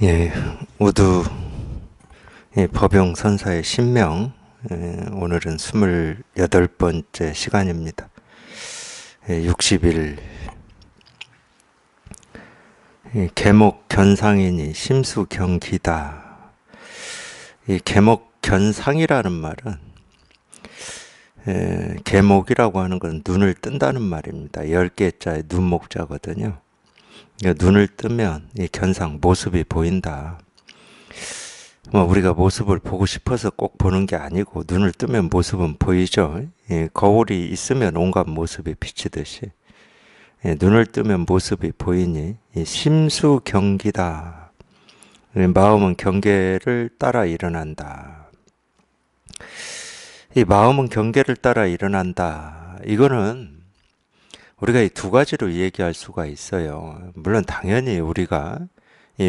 예, 모두 법용 선사의 신명, 오늘은 28번째 시간입니다. 60일 계목 견상이니 심수경기다. 이 계목 견상이라는 말은 계목이라고 하는 건 눈을 뜬다는 말입니다. 10개자의 눈목자거든요. 그러니까 눈을 뜨면 이 견상, 모습이 보인다. 우리가 모습을 보고 싶어서 꼭 보는 게 아니고 눈을 뜨면 모습은 보이죠. 거울이 있으면 온갖 모습이 비치듯이 눈을 뜨면 모습이 보이니 심수경기다. 마음은 경계를 따라 일어난다. 이 마음은 경계를 따라 일어난다. 이거는 우리가 이 두 가지로 얘기할 수가 있어요. 물론 당연히 우리가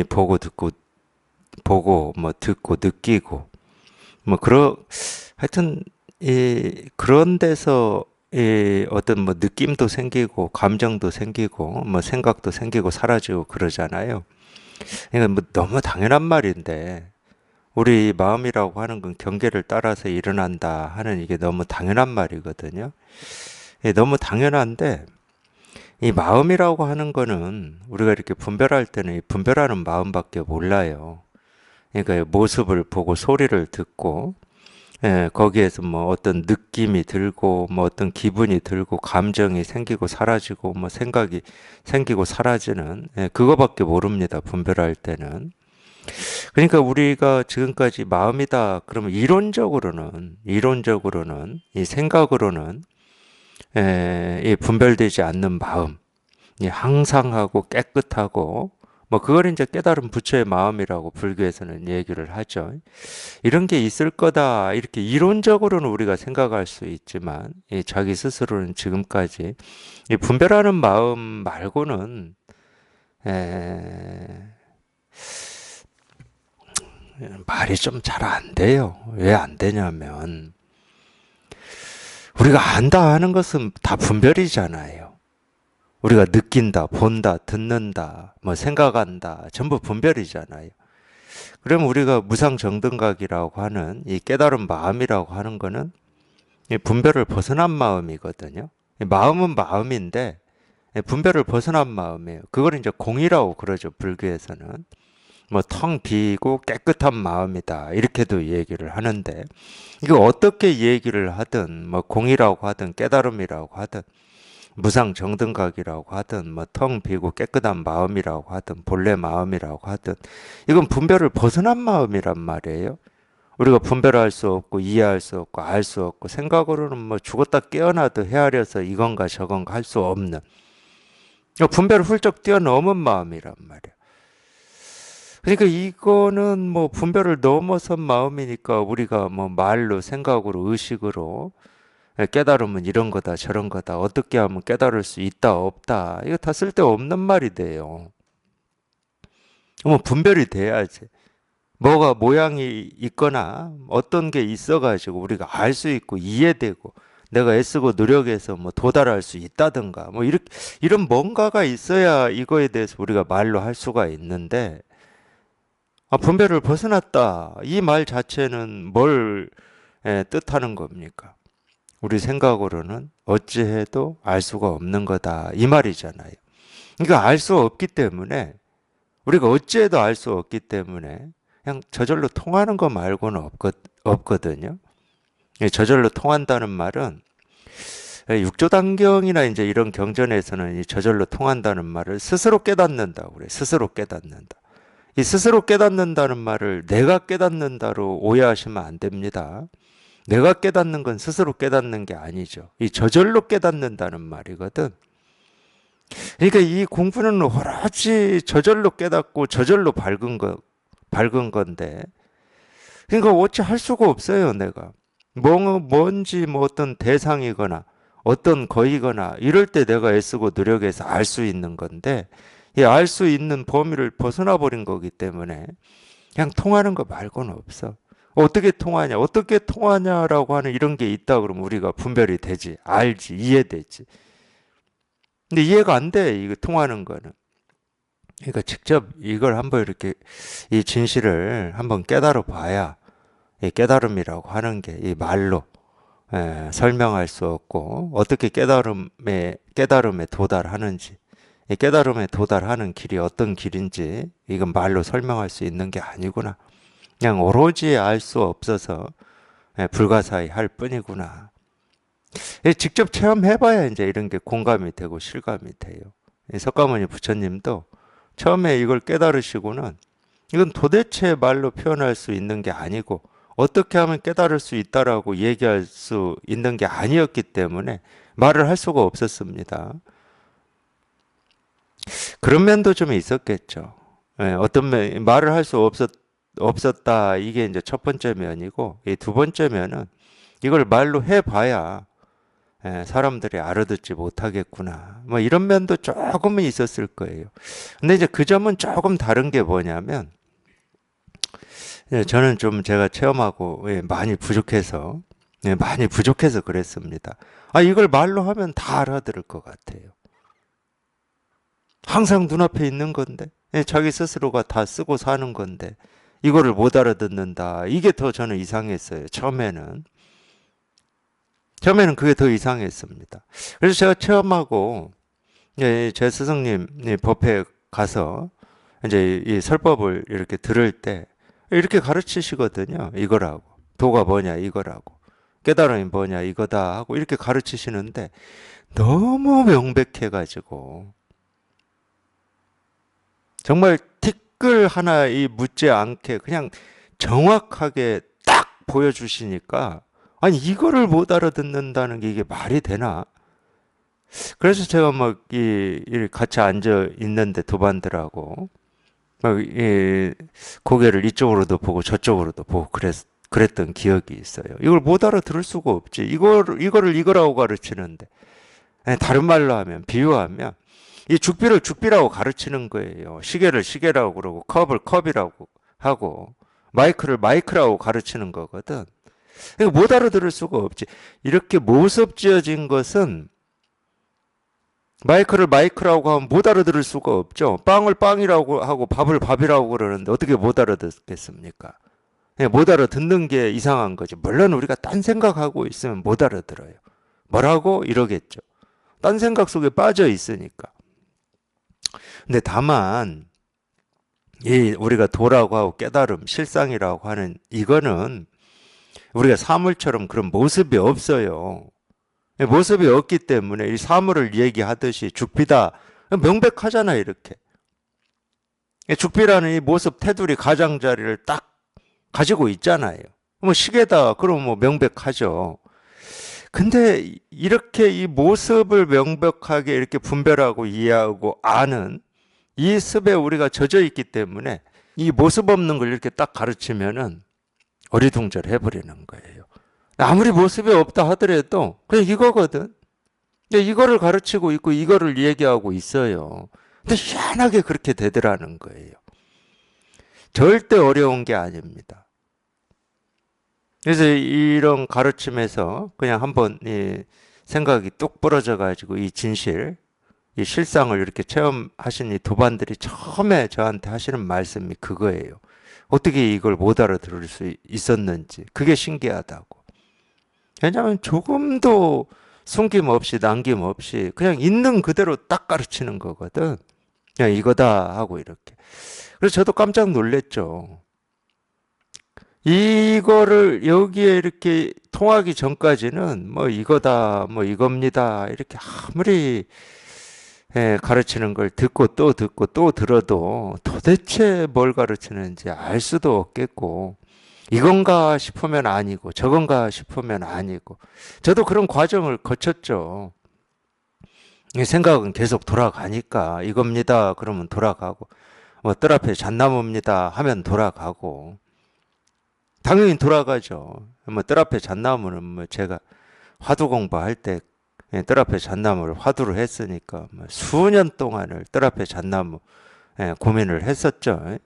보고 듣고 느끼고 하여튼 그런 데서 어떤 느낌도 생기고 감정도 생기고 생각도 생기고 사라지고 그러잖아요. 그러니까 너무 당연한 말인데 우리 마음이라고 하는 건 경계를 따라서 일어난다 하는 이게 너무 당연한 말이거든요. 너무 당연한데 이 마음이라고 하는 거는 우리가 이렇게 분별할 때는 이 분별하는 마음밖에 몰라요. 그러니까 모습을 보고 소리를 듣고 거기에서 어떤 느낌이 들고 어떤 기분이 들고 감정이 생기고 사라지고 생각이 생기고 사라지는 그거밖에 모릅니다. 분별할 때는. 그러니까 우리가 지금까지 마음이다 그러면 이론적으로는 이 생각으로는 이 분별되지 않는 마음, 이 항상하고 깨끗하고 그걸 이제 깨달은 부처의 마음이라고 불교에서는 얘기를 하죠. 이런 게 있을 거다 이렇게 이론적으로는 우리가 생각할 수 있지만 이 자기 스스로는 지금까지 이 분별하는 마음 말고는 에, 말이 좀 잘 안 돼요. 왜 안 되냐면 우리가 안다 하는 것은 다 분별이잖아요. 우리가 느낀다, 본다, 듣는다, 생각한다, 전부 분별이잖아요. 그럼 우리가 무상정등각이라고 하는 이 깨달은 마음이라고 하는 거는 이 분별을 벗어난 마음이거든요. 이 마음은 마음인데 분별을 벗어난 마음이에요. 그걸 이제 공이라고 그러죠, 불교에서는. 텅 비고 깨끗한 마음이다. 이렇게도 얘기를 하는데, 이거 어떻게 얘기를 하든, 공이라고 하든, 깨달음이라고 하든, 무상정등각이라고 하든, 텅 비고 깨끗한 마음이라고 하든, 본래 마음이라고 하든, 이건 분별을 벗어난 마음이란 말이에요. 우리가 분별할 수 없고, 이해할 수 없고, 알 수 없고, 생각으로는 죽었다 깨어나도 헤아려서 이건가 저건가 할 수 없는, 분별을 훌쩍 뛰어넘은 마음이란 말이에요. 그러니까 이거는 분별을 넘어선 마음이니까 우리가 말로 생각으로 의식으로 깨달으면 이런 거다 저런 거다 어떻게 하면 깨달을 수 있다 없다 이거 다 쓸데없는 말이 돼요. 분별이 돼야지. 뭐가 모양이 있거나 어떤 게 있어가지고 우리가 알 수 있고 이해되고 내가 애쓰고 노력해서 도달할 수 있다든가 이렇게 이런 뭔가가 있어야 이거에 대해서 우리가 말로 할 수가 있는데 분별을 벗어났다. 이 말 자체는 뭘 뜻하는 겁니까? 우리 생각으로는 어찌해도 알 수가 없는 거다. 이 말이잖아요. 그러니까 알 수 없기 때문에 우리가 어찌해도 알 수 없기 때문에 그냥 저절로 통하는 거 말고는 없거든요. 저절로 통한다는 말은 육조단경이나 이제 이런 경전에서는 이 저절로 통한다는 말을 스스로 깨닫는다고 그래. 스스로 깨닫는다. 이 스스로 깨닫는다는 말을 내가 깨닫는다로 오해하시면 안 됩니다. 내가 깨닫는 건 스스로 깨닫는 게 아니죠. 이 저절로 깨닫는다는 말이거든. 그러니까 이 공부는 오로지 저절로 깨닫고 저절로 밝은 건데. 그러니까 어찌 할 수가 없어요, 내가. 뭔지 어떤 대상이거나 어떤 거이거나 이럴 때 내가 애쓰고 노력해서 알 수 있는 건데 알 수 있는 범위를 벗어나 버린 거기 때문에 그냥 통하는 거 말고는 없어. 어떻게 통하냐? 어떻게 통하냐라고 하는 이런 게 있다 그러면 우리가 분별이 되지, 알지, 이해되지. 근데 이해가 안 돼, 이거 통하는 거는. 그러니까 직접 이걸 한번 이렇게 이 진실을 한번 깨달아 봐야 이 깨달음이라고 하는 게 이 말로 설명할 수 없고 어떻게 깨달음에 도달하는지 이 깨달음에 도달하는 길이 어떤 길인지 이건 말로 설명할 수 있는 게 아니구나. 그냥 오로지 알 수 없어서 불가사의 할 뿐이구나. 직접 체험해봐야 이제 이런 게 공감이 되고 실감이 돼요. 석가모니 부처님도 처음에 이걸 깨달으시고는 이건 도대체 말로 표현할 수 있는 게 아니고 어떻게 하면 깨달을 수 있다라고 얘기할 수 있는 게 아니었기 때문에 말을 할 수가 없었습니다. 그런 면도 좀 있었겠죠. 어떤 말을 할 수 없었다. 이게 이제 첫 번째 면이고, 이 두 번째 면은 이걸 말로 해봐야 사람들이 알아듣지 못하겠구나. 뭐 이런 면도 조금은 있었을 거예요. 근데 이제 그 점은 조금 다른 게 뭐냐면, 저는 좀 제가 체험하고 많이 부족해서 그랬습니다. 이걸 말로 하면 다 알아들을 것 같아요. 항상 눈앞에 있는 건데, 자기 스스로가 다 쓰고 사는 건데, 이거를 못 알아듣는다. 이게 더 저는 이상했어요. 처음에는 그게 더 이상했습니다. 그래서 제가 체험하고, 제 스승님 법회 가서, 이제 이 설법을 이렇게 들을 때, 이렇게 가르치시거든요. 이거라고. 도가 뭐냐, 이거라고. 깨달음이 뭐냐, 이거다 하고 이렇게 가르치시는데, 너무 명백해가지고, 정말 티끌 하나 묻지 않게 그냥 정확하게 딱 보여주시니까 아니 이거를 못 알아듣는다는 게 이게 말이 되나? 그래서 제가 막 같이 앉아 있는데 도반들하고 막 고개를 이쪽으로도 보고 저쪽으로도 보고 그랬던 기억이 있어요. 이걸 못 알아들을 수가 없지. 이거를 이거라고 가르치는데 다른 말로 하면 비유하면 이 죽비를 죽비라고 가르치는 거예요. 시계를 시계라고 그러고 컵을 컵이라고 하고 마이크를 마이크라고 가르치는 거거든. 그러니까 못 알아들을 수가 없지. 이렇게 모습 지어진 것은 마이크를 마이크라고 하면 못 알아들을 수가 없죠. 빵을 빵이라고 하고 밥을 밥이라고 그러는데 어떻게 못 알아듣겠습니까? 못 알아듣는 게 이상한 거지. 물론 우리가 딴 생각하고 있으면 못 알아들어요. 뭐라고? 이러겠죠. 딴 생각 속에 빠져 있으니까. 근데 다만 우리가 도라고 하고 깨달음, 실상이라고 하는 이거는 우리가 사물처럼 그런 모습이 없어요. 모습이 없기 때문에 이 사물을 얘기하듯이 죽비다 명백하잖아 이렇게. 죽비라는 이 모습 테두리 가장자리를 딱 가지고 있잖아요. 뭐 시계다 그러면 뭐 명백하죠. 근데 이렇게 이 모습을 명백하게 이렇게 분별하고 이해하고 아는 이 습에 우리가 젖어 있기 때문에 이 모습 없는 걸 이렇게 딱 가르치면은 어리둥절해 버리는 거예요. 아무리 모습이 없다 하더라도 그냥 이거거든. 이거를 가르치고 있고 이거를 얘기하고 있어요. 근데 희한하게 그렇게 되더라는 거예요. 절대 어려운 게 아닙니다. 그래서 이런 가르침에서 그냥 한번 생각이 뚝 부러져 가지고 이 진실, 이 실상을 이렇게 체험하신 이 도반들이 처음에 저한테 하시는 말씀이 그거예요. 어떻게 이걸 못 알아들을 수 있었는지 그게 신기하다고. 왜냐하면 조금도 숨김없이 남김없이 그냥 있는 그대로 딱 가르치는 거거든. 그냥 이거다 하고 이렇게. 그래서 저도 깜짝 놀랐죠. 이거를 여기에 이렇게 통하기 전까지는 뭐 이거다 뭐 이겁니다 이렇게 아무리 가르치는 걸 듣고 또 들어도 도대체 뭘 가르치는지 알 수도 없겠고 이건가 싶으면 아니고 저건가 싶으면 아니고 저도 그런 과정을 거쳤죠. 생각은 계속 돌아가니까 이겁니다 그러면 돌아가고 뭐 뜰 앞에 잣나무입니다 하면 돌아가고 당연히 돌아가죠. 뭐 뜰 앞에 잣나무는 뭐 제가 화두 공부할 때 뜰 앞에 잣나무를 화두로 했으니까 뭐 수년 동안을 뜰 앞에 잣나무 고민을 했었죠.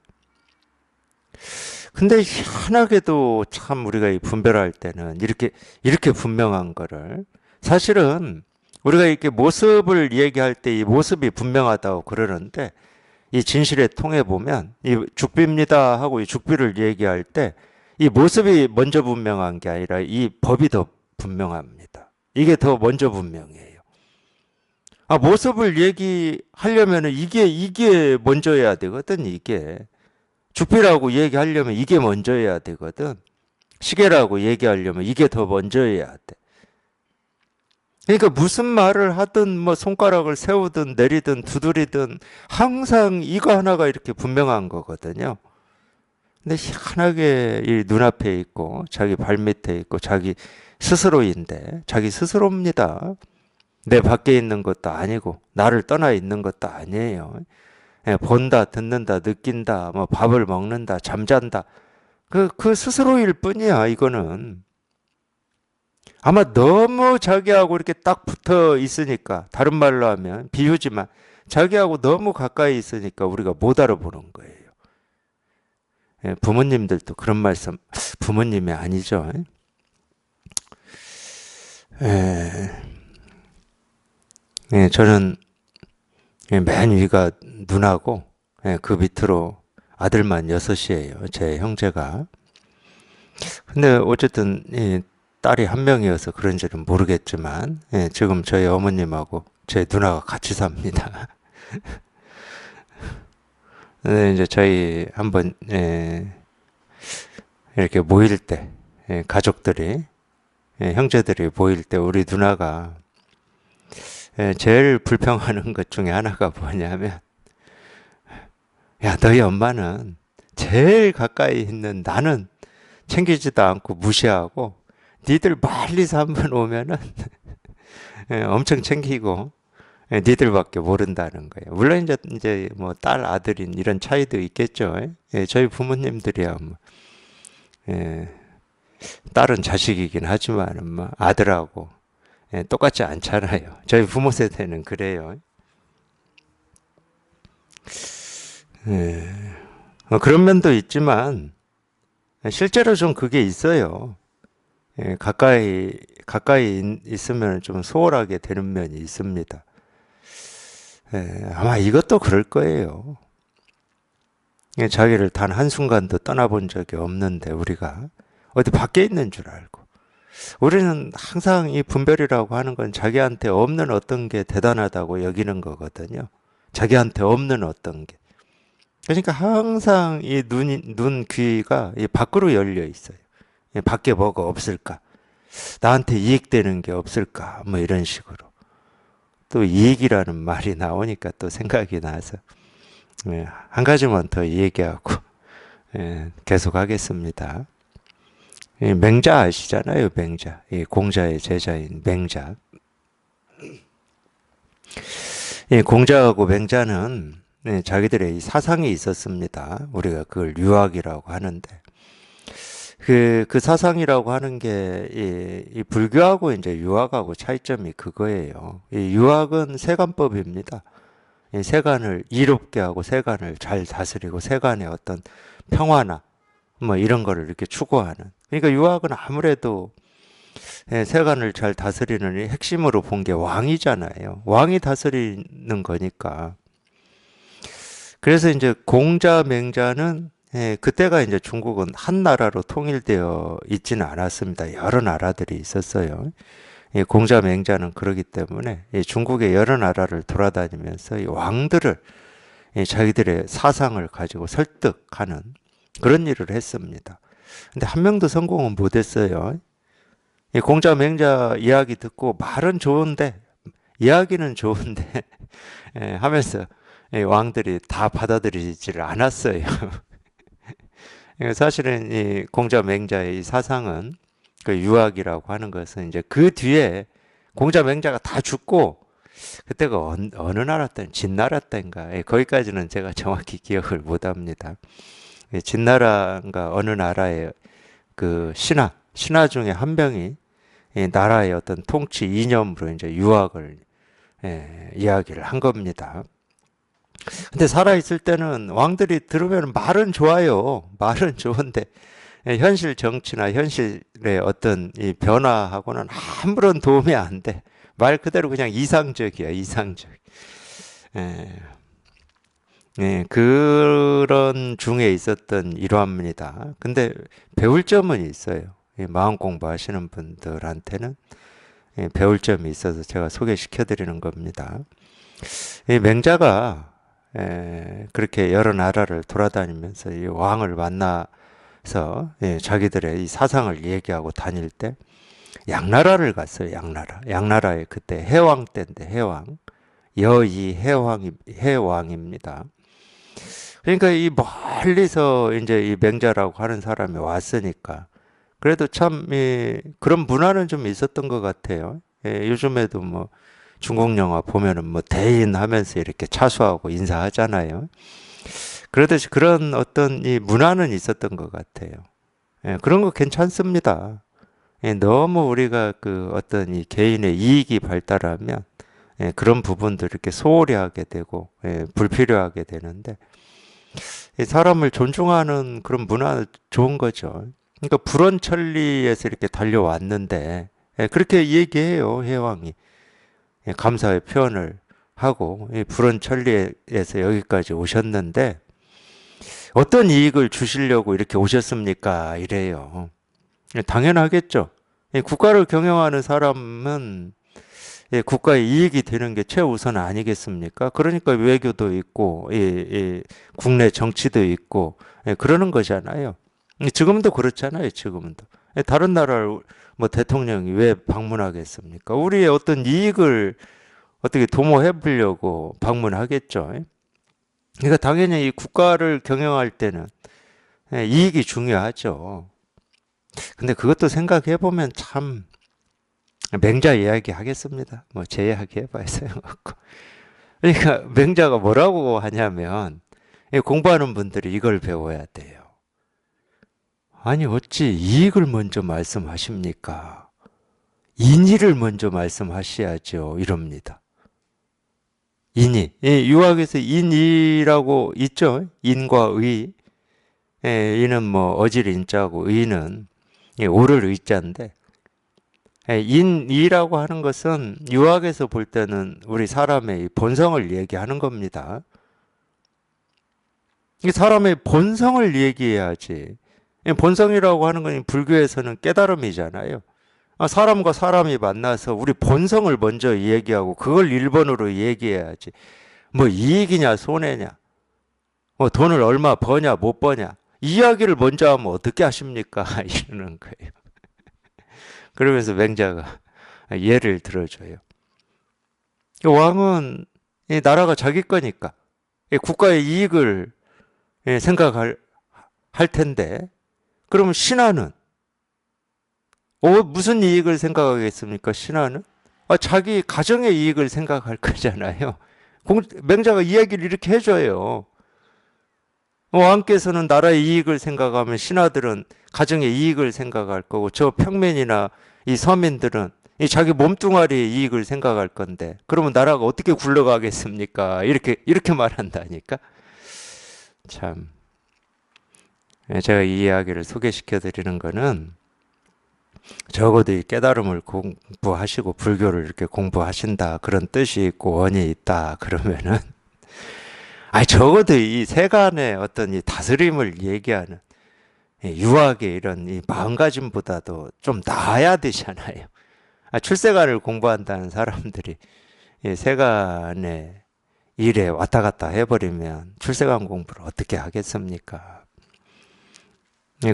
근데 희한하게도 참 우리가 분별할 때는 이렇게 분명한 거를 사실은 우리가 이렇게 모습을 얘기할 때 이 모습이 분명하다고 그러는데 이 진실에 통해 보면 이 죽비입니다 하고 이 죽비를 얘기할 때 이 모습이 먼저 분명한 게 아니라 이 법이 더 분명합니다. 이게 더 먼저 분명해요. 아, 모습을 얘기하려면 이게 먼저여야 되거든. 이게 죽비라고 얘기하려면 이게 먼저여야 되거든. 시계라고 얘기하려면 이게 더 먼저여야 돼. 그러니까 무슨 말을 하든 뭐 손가락을 세우든 내리든 두드리든 항상 이거 하나가 이렇게 분명한 거거든요. 근데 희한하게 이 눈앞에 있고 자기 발밑에 있고 자기 스스로인데 자기 스스로입니다. 내 밖에 있는 것도 아니고 나를 떠나 있는 것도 아니에요. 예, 본다, 듣는다, 느낀다, 뭐 밥을 먹는다, 잠잔다. 그 스스로일 뿐이야, 이거는. 아마 너무 자기하고 이렇게 딱 붙어 있으니까, 다른 말로 하면 비유지만, 자기하고 너무 가까이 있으니까 우리가 못 알아보는 거예요. 예, 부모님들도 그런 말씀, 부모님이 아니죠. 예, 예, 저는 맨 위가 누나고, 예, 그 밑으로 아들만 6이에요. 제 형제가. 근데 어쨌든 이 딸이 한 명이어서 그런지는 모르겠지만, 예, 지금 저희 어머님하고 제 누나가 같이 삽니다. 네, 이제 저희 한번 이렇게 모일 때 가족들이 형제들이 모일 때 우리 누나가 제일 불평하는 것 중에 하나가 뭐냐면, 야, 너희 엄마는 제일 가까이 있는 나는 챙기지도 않고 무시하고 니들 멀리서 한번 오면은 엄청 챙기고 니들밖에 모른다는 거예요. 물론 이제 뭐 딸 아들인 이런 차이도 있겠죠. 저희 부모님들이야 뭐 딸은 자식이긴 하지만 뭐 아들하고 똑같지 않잖아요. 저희 부모 세대는 그래요. 그런 면도 있지만 실제로 좀 그게 있어요. 가까이 있으면 좀 소홀하게 되는 면이 있습니다. 아마 이것도 그럴 거예요. 자기를 단 한순간도 떠나본 적이 없는데 우리가 어디 밖에 있는 줄 알고. 우리는 항상 이 분별이라고 하는 건 자기한테 없는 어떤 게 대단하다고 여기는 거거든요. 자기한테 없는 어떤 게. 그러니까 항상 이 눈, 귀가 이 밖으로 열려 있어요. 밖에 뭐가 없을까? 나한테 이익되는 게 없을까? 뭐 이런 식으로. 또 이익이라는 말이 나오니까 또 생각이 나서 한 가지만 더 얘기하고 계속 하겠습니다. 맹자 아시잖아요, 맹자. 공자의 제자인 맹자. 공자하고 맹자는 자기들의 사상이 있었습니다. 우리가 그걸 유학이라고 하는데, 그 사상이라고 하는 게, 이 불교하고 이제 유학하고 차이점이 그거예요. 이 유학은 세간법입니다. 이 세간을 이롭게 하고 세간을 잘 다스리고 세간의 어떤 평화나 뭐 이런 거를 이렇게 추구하는. 그러니까 유학은 아무래도 세간을 잘 다스리는 이 핵심으로 본 게 왕이잖아요. 왕이 다스리는 거니까. 그래서 이제 공자, 맹자는 그때가 이제 중국은 한 나라로 통일되어 있지는 않았습니다. 여러 나라들이 있었어요. 공자, 맹자는 그러기 때문에 중국의 여러 나라를 돌아다니면서 이 왕들을 자기들의 사상을 가지고 설득하는 그런 일을 했습니다. 근데 한 명도 성공은 못했어요. 공자, 맹자 이야기 듣고 말은 좋은데, 이야기는 좋은데 하면서 왕들이 다 받아들이지를 않았어요. 사실은 이 공자 맹자의 이 사상은 그 유학이라고 하는 것은 이제 그 뒤에 공자 맹자가 다 죽고 그때가 어느 나라 때는 진나라 때인가 거기까지는 제가 정확히 기억을 못합니다. 진나라인가 어느 나라의 그 신하 중에 한 명이 이 나라의 어떤 통치 이념으로 이제 유학을 이야기를 한 겁니다. 근데 살아있을 때는 왕들이 들으면 말은 좋아요. 말은 좋은데 현실 정치나 현실의 어떤 이 변화하고는 아무런 도움이 안 돼. 말 그대로 그냥 이상적이야, 이상적. 예, 그런 중에 있었던 일화입니다. 근데 배울 점은 있어요. 이 마음 공부하시는 분들한테는 배울 점이 있어서 제가 소개시켜 드리는 겁니다. 이 맹자가 그렇게 여러 나라를 돌아다니면서 이 왕을 만나서 자기들의 이 사상을 얘기하고 다닐 때 양나라를 갔어요. 양나라. 양나라에 그때 해왕 때인데 해왕. 여의 해왕입니다. 그러니까 이 멀리서 이제 이 맹자라고 하는 사람이 왔으니까 그래도 참 그런 문화는 좀 있었던 것 같아요. 요즘에도 뭐 중국 영화 보면은 뭐 대인하면서 이렇게 차수하고 인사하잖아요. 그러듯이 그런 어떤 이 문화는 있었던 것 같아요. 그런 거 괜찮습니다. 너무 우리가 그 어떤 이 개인의 이익이 발달하면 그런 부분들 이렇게 소홀히 하게 되고 불필요하게 되는데 이 사람을 존중하는 그런 문화 좋은 거죠. 그러니까 불원천리에서 이렇게 달려왔는데 그렇게 얘기해요, 해왕이. 감사의 표현을 하고 불원천리에서 여기까지 오셨는데 어떤 이익을 주시려고 이렇게 오셨습니까? 이래요. 당연하겠죠. 국가를 경영하는 사람은 국가의 이익이 되는 게 최우선 아니겠습니까? 그러니까 외교도 있고, 국내 정치도 있고, 그러는 거잖아요. 지금도 그렇잖아요, 지금도. 다른 나라를 뭐 대통령이 왜 방문하겠습니까? 우리의 어떤 이익을 어떻게 도모해 보려고 방문하겠죠. 그러니까 당연히 이 국가를 경영할 때는 이익이 중요하죠. 근데 그것도 생각해 보면 참 맹자 이야기 하겠습니다. 뭐 제 이야기 해봐야 소용없고. 그러니까 맹자가 뭐라고 하냐면 공부하는 분들이 이걸 배워야 돼요. 아니 어찌 이익을 먼저 말씀하십니까? 인의를 먼저 말씀하셔야죠. 이럽니다. 인의. 유학에서 인의라고 있죠. 인과 의. 이는 뭐 어질 인자고 의는 오를 의자인데 인이라고 하는 것은 유학에서 볼 때는 우리 사람의 본성을 얘기하는 겁니다. 이 사람의 본성을 얘기해야지. 본성이라고 하는 건 불교에서는 깨달음이잖아요. 사람과 사람이 만나서 우리 본성을 먼저 얘기하고 그걸 1번으로 얘기해야지. 뭐 이익이냐 손해냐, 뭐 돈을 얼마 버냐 못 버냐 이야기를 먼저 하면 어떻게 하십니까? 이러는 거예요. 그러면서 맹자가 예를 들어줘요. 왕은 이 나라가 자기 거니까 국가의 이익을 생각할 할 텐데 그러면 신하는 무슨 이익을 생각하겠습니까? 신하는 자기 가정의 이익을 생각할 거잖아요. 맹자가 이야기를 이렇게 해줘요. 왕께서는 나라의 이익을 생각하면 신하들은 가정의 이익을 생각할 거고 저 평민이나 이 서민들은 이 자기 몸뚱아리의 이익을 생각할 건데 그러면 나라가 어떻게 굴러가겠습니까? 이렇게 말한다니까. 참 제가 이 이야기를 소개시켜 드리는 거는 적어도 이 깨달음을 공부하시고 불교를 이렇게 공부하신다 그런 뜻이 있고 원이 있다 그러면은 적어도 이 세간의 어떤 이 다스림을 얘기하는 유학의 이런 이 마음가짐보다도 좀 나아야 되잖아요. 출세관을 공부한다는 사람들이 이 세간의 일에 왔다 갔다 해버리면 출세관 공부를 어떻게 하겠습니까?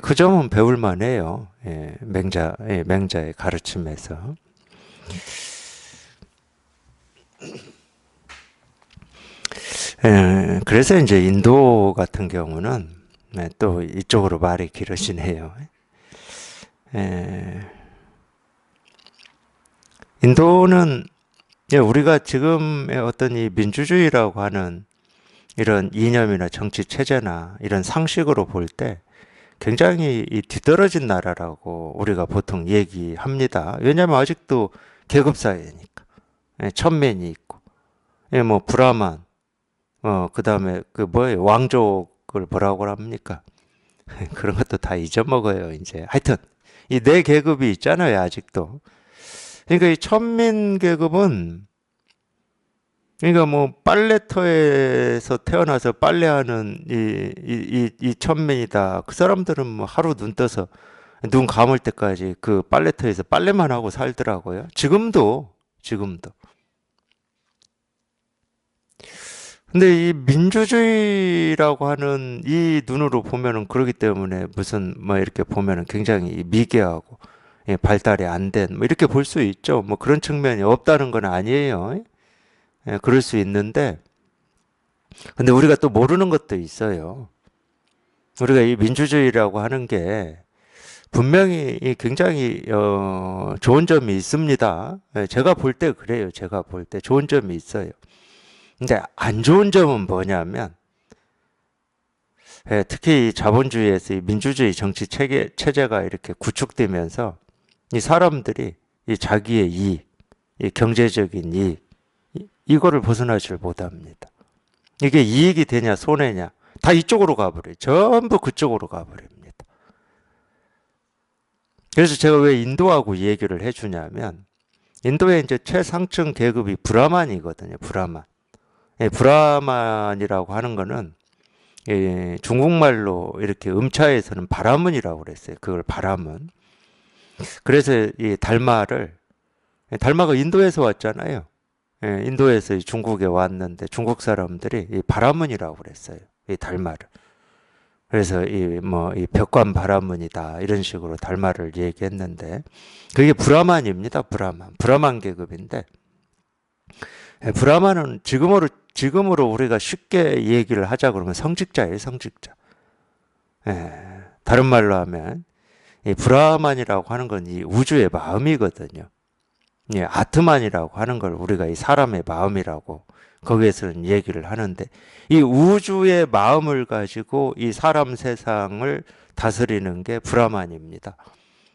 그 점은 배울 만해요. 맹자의 가르침에서. 그래서 이제 인도 같은 경우는 또 이쪽으로 말이 길어지네요. 인도는 우리가 지금의 어떤 이 민주주의라고 하는 이런 이념이나 정치 체제나 이런 상식으로 볼 때 굉장히 이 뒤떨어진 나라라고 우리가 보통 얘기합니다. 왜냐하면 아직도 계급 사회니까 천민이 있고 뭐 브라만 그 다음에 그 뭐예요 왕족을 뭐라고 합니까? 그런 것도 다 잊어먹어요 이제. 하여튼 이 네 계급이 있잖아요 아직도. 그러니까 이 천민 계급은 그러니까 뭐 빨래터에서 태어나서 빨래하는 이 천민이다. 그 사람들은 뭐 하루 눈 떠서 눈 감을 때까지 그 빨래터에서 빨래만 하고 살더라고요. 지금도. 근데 이 민주주의라고 하는 이 눈으로 보면은 그러기 때문에 무슨 뭐 이렇게 보면은 굉장히 미개하고 예, 발달이 안 된 뭐 이렇게 볼 수 있죠. 뭐 그런 측면이 없다는 건 아니에요. 예, 그럴 수 있는데 근데 우리가 또 모르는 것도 있어요. 우리가 이 민주주의라고 하는 게 분명히 이 굉장히 좋은 점이 있습니다. 예, 제가 볼 때 그래요. 제가 볼 때 좋은 점이 있어요. 근데 안 좋은 점은 뭐냐면 예, 특히 이 자본주의에서 이 민주주의 정치 체제가 이렇게 구축되면서 이 사람들이 이 자기의 이익, 이 경제적인 이익, 이거를 벗어나질 못합니다. 이게 이익이 되냐 손해냐 다 이쪽으로 가버려요. 전부 그쪽으로 가버립니다. 그래서 제가 왜 인도하고 이 얘기를 해주냐면 인도의 이제 최상층 계급이 브라만이거든요. 브라만. 예, 브라만이라고 하는 거는 예, 중국말로 이렇게 음차에서는 바라문이라고 그랬어요. 그걸 바라문. 그래서 이 달마가 인도에서 왔잖아요. 예, 인도에서 중국에 왔는데 중국 사람들이 이 바라문이라고 그랬어요. 이 달마를. 그래서 이 벽관 바라문이다 이런 식으로 달마를 얘기했는데 그게 브라만입니다. 브라만 계급인데 예, 브라만은 지금으로 우리가 쉽게 얘기를 하자 그러면 성직자예요, 성직자. 예, 다른 말로 하면 이 브라만이라고 하는 건 이 우주의 마음이거든요. 예, 아트만이라고 하는 걸 우리가 이 사람의 마음이라고 거기에서는 얘기를 하는데 이 우주의 마음을 가지고 이 사람 세상을 다스리는 게 브라만입니다.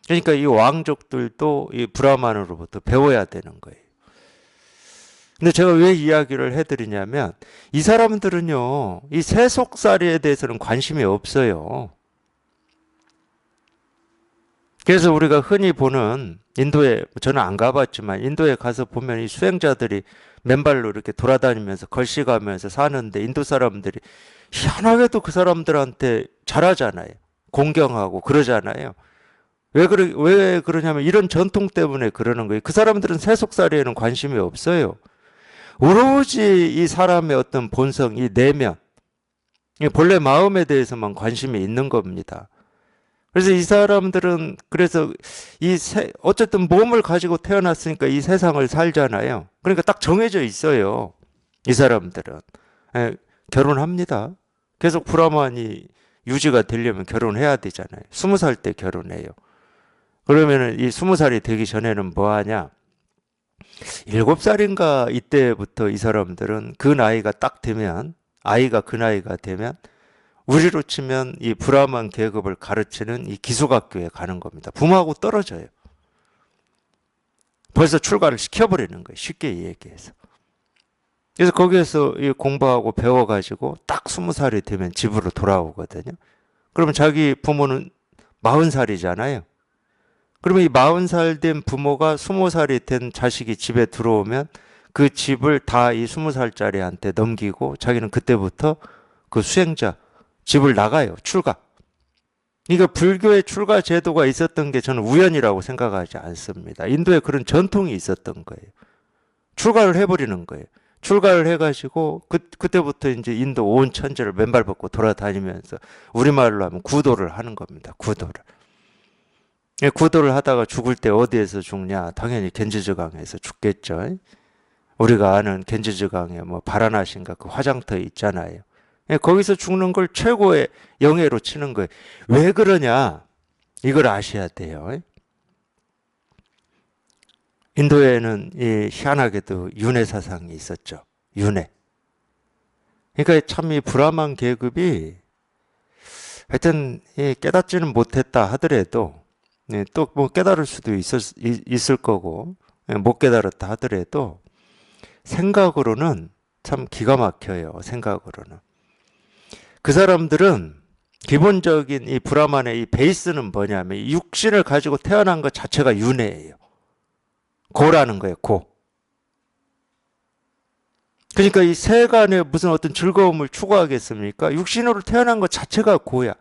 그러니까 이 왕족들도 이 브라만으로부터 배워야 되는 거예요. 근데 제가 왜 이야기를 해드리냐면 이 사람들은요, 이 세속살이에 대해서는 관심이 없어요. 그래서 우리가 흔히 보는 인도에, 저는 안 가봤지만 인도에 가서 보면 이 수행자들이 맨발로 이렇게 돌아다니면서 걸식하면서 사는데 인도 사람들이 희한하게도 그 사람들한테 잘하잖아요. 공경하고 그러잖아요. 왜 그러냐면 이런 전통 때문에 그러는 거예요. 그 사람들은 세속살이에는 관심이 없어요. 오로지 이 사람의 어떤 본성, 이 내면, 이 본래 마음에 대해서만 관심이 있는 겁니다. 그래서 이 사람들은 그래서 어쨌든 몸을 가지고 태어났으니까 이 세상을 살잖아요. 그러니까 딱 정해져 있어요. 이 사람들은. 예, 결혼합니다. 계속 브라만이 유지가 되려면 결혼해야 되잖아요. 20살 때 결혼해요. 그러면은 이 20살이 되기 전에는 뭐 하냐? 7살인가 이때부터 이 사람들은 그 나이가 딱 되면 아이가 그 나이가 되면 우리로 치면 이 브라만 계급을 가르치는 이 기숙학교에 가는 겁니다. 부모하고 떨어져요. 벌써 출가를 시켜버리는 거예요. 쉽게 얘기해서. 그래서 거기에서 공부하고 배워가지고 딱 20살이 되면 집으로 돌아오거든요. 그러면 자기 부모는 40살이잖아요. 그러면 이 40살 된 부모가 20살이 된 자식이 집에 들어오면 그 집을 다 이 20살짜리한테 넘기고 자기는 그때부터 그 수행자 집을 나가요. 출가. 그러니까 불교의 출가 제도가 있었던 게 저는 우연이라고 생각하지 않습니다. 인도에 그런 전통이 있었던 거예요. 출가를 해버리는 거예요. 출가를 해가지고 그때부터 이제 인도 온 천지를 맨발 벗고 돌아다니면서 우리말로 하면 구도를 하는 겁니다. 구도를. 구도를 하다가 죽을 때 어디에서 죽냐? 당연히 겐지즈강에서 죽겠죠. 우리가 아는 겐지즈강에 뭐 바라나시인가 그 화장터 있잖아요. 거기서 죽는 걸 최고의 영예로 치는 거예요. 왜 그러냐? 이걸 아셔야 돼요. 인도에는 희한하게도 윤회 사상이 있었죠. 윤회. 그러니까 참 이 브라만 계급이 하여튼 깨닫지는 못했다 하더라도 또 뭐 깨달을 수도 있을 거고 못 깨달았다 하더라도 생각으로는 참 기가 막혀요. 생각으로는. 그 사람들은 기본적인 이 브라만의 이 베이스는 뭐냐면 이 육신을 가지고 태어난 것 자체가 윤회예요. 고라는 거예요. 고. 그러니까 이 세간에 무슨 어떤 즐거움을 추구하겠습니까? 육신으로 태어난 것 자체가 고야.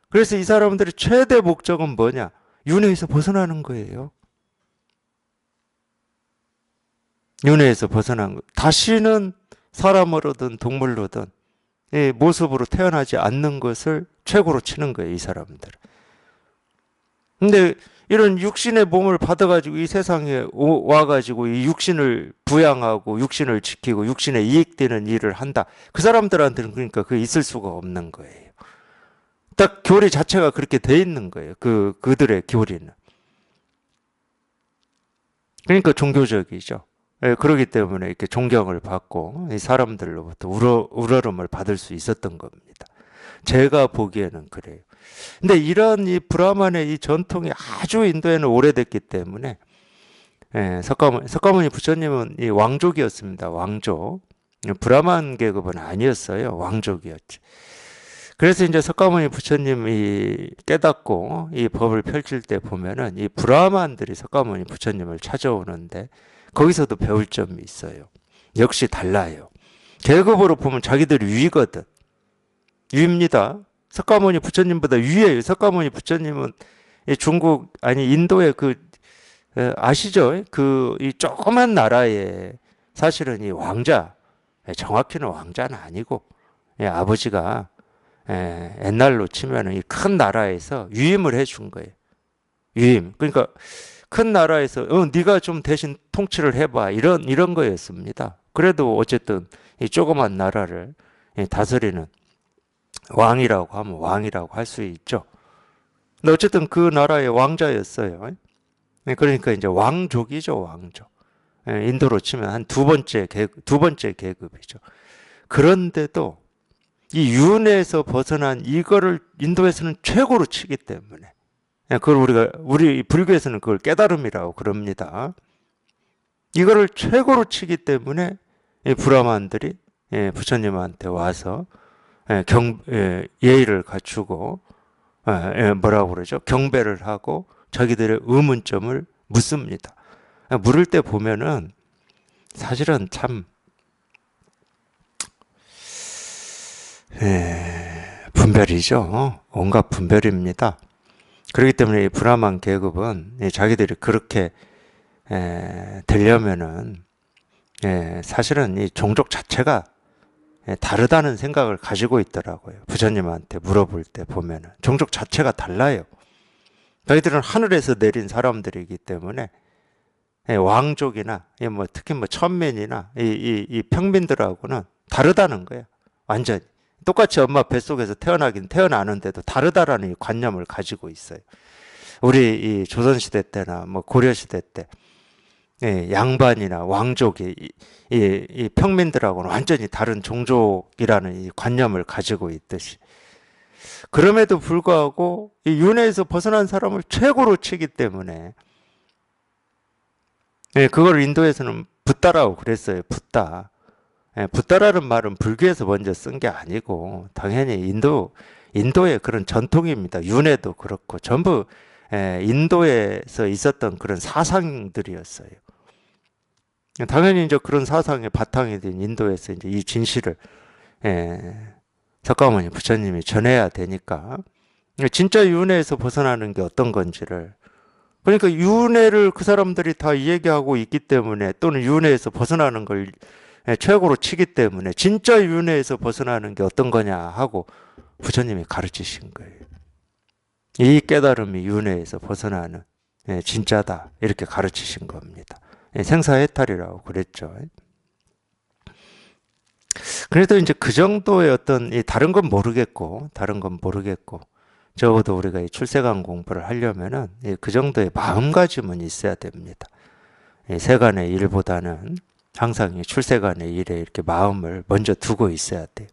그래서 이 사람들의 최대 목적은 뭐냐? 윤회에서 벗어나는 거예요. 윤회에서 벗어난 거. 다시는 사람으로든 동물로든 이 모습으로 태어나지 않는 것을 최고로 치는 거예요, 이 사람들은. 근데 이런 육신의 몸을 받아가지고 이 세상에 와가지고 이 육신을 부양하고 육신을 지키고 육신에 이익되는 일을 한다. 그 사람들한테는 그러니까 그 있을 수가 없는 거예요. 딱 교리 자체가 그렇게 돼 있는 거예요. 그들의 교리는. 그러니까 종교적이죠. 예, 그렇기 때문에 이렇게 존경을 받고 이 사람들로부터 우러름을 받을 수 있었던 겁니다. 제가 보기에는 그래요. 근데 이런 이 브라만의 이 전통이 아주 인도에는 오래됐기 때문에 예, 석가모니 부처님은 이 왕족이었습니다. 왕족. 브라만 계급은 아니었어요. 왕족이었지. 그래서 이제 석가모니 부처님이 깨닫고 이 법을 펼칠 때 보면은 이 브라만들이 석가모니 부처님을 찾아오는데 거기서도 배울 점이 있어요. 역시 달라요. 계급으로 보면 자기들이 위거든. 위입니다. 석가모니 부처님보다 위에요. 석가모니 부처님은 중국 아니 인도의 아시죠? 이 조그만 나라에 사실은 이 왕자, 정확히는 왕자는 아니고 아버지가 옛날로 치면은 이 큰 나라에서 위임을 해준 거예요. 위임. 그러니까 큰 나라에서 네가 좀 대신 통치를 해봐 이런 거였습니다. 그래도 어쨌든 이 조그만 나라를 다스리는 왕이라고 하면 왕이라고 할 수 있죠. 근데 어쨌든 그 나라의 왕자였어요. 그러니까 이제 왕족이죠, 왕족. 인도로 치면 한 두 번째 계급이죠. 그런데도 이 윤회에서 벗어난 이거를 인도에서는 최고로 치기 때문에 그걸 우리 불교에서는 그걸 깨달음이라고 그럽니다. 이거를 최고로 치기 때문에 브라만들이 부처님한테 와서 예의를 갖추고 뭐라고 그러죠? 경배를 하고 자기들의 의문점을 묻습니다. 물을 때 보면은 사실은 참 분별이죠. 온갖 분별입니다. 그렇기 때문에 이 브라만 계급은 자기들이 그렇게 되려면은 사실은 이 종족 자체가 다르다는 생각을 가지고 있더라고요. 부처님한테 물어볼 때 보면은 종족 자체가 달라요. 저희들은 하늘에서 내린 사람들이기 때문에 왕족이나 뭐 특히 뭐 천민이나 이 평민들하고는 다르다는 거예요. 완전히 똑같이 엄마 뱃속에서 태어나긴 태어나는데도 다르다라는 이 관념을 가지고 있어요. 우리 이 조선시대 때나 뭐 고려시대 때 양반이나 왕족이 이 평민들하고는 완전히 다른 종족이라는 이 관념을 가지고 있듯이 그럼에도 불구하고 이 윤회에서 벗어난 사람을 최고로 치기 때문에 그걸 인도에서는 붓다라고 그랬어요. 붓다. 붓다라는 말은 불교에서 먼저 쓴 게 아니고 당연히 인도의 그런 전통입니다. 윤회도 그렇고 전부 인도에서 있었던 그런 사상들이었어요. 당연히 이제 그런 사상의 바탕이 된 인도에서 이제 이 진실을 석가모니 부처님이 전해야 되니까 진짜 윤회에서 벗어나는 게 어떤 건지를 그러니까 윤회를 그 사람들이 다 얘기하고 있기 때문에 또는 윤회에서 벗어나는 걸 최고로 치기 때문에 진짜 윤회에서 벗어나는 게 어떤 거냐 하고 부처님이 가르치신 거예요. 이 깨달음이 윤회에서 벗어나는 진짜다 이렇게 가르치신 겁니다. 생사해탈이라고 그랬죠. 그래도 이제 그 정도의 어떤 다른 건 모르겠고 적어도 우리가 이 출세관 공부를 하려면은 그 정도의 마음가짐은 있어야 됩니다. 세간의 일보다는 항상 이 출세간의 일에 이렇게 마음을 먼저 두고 있어야 돼요.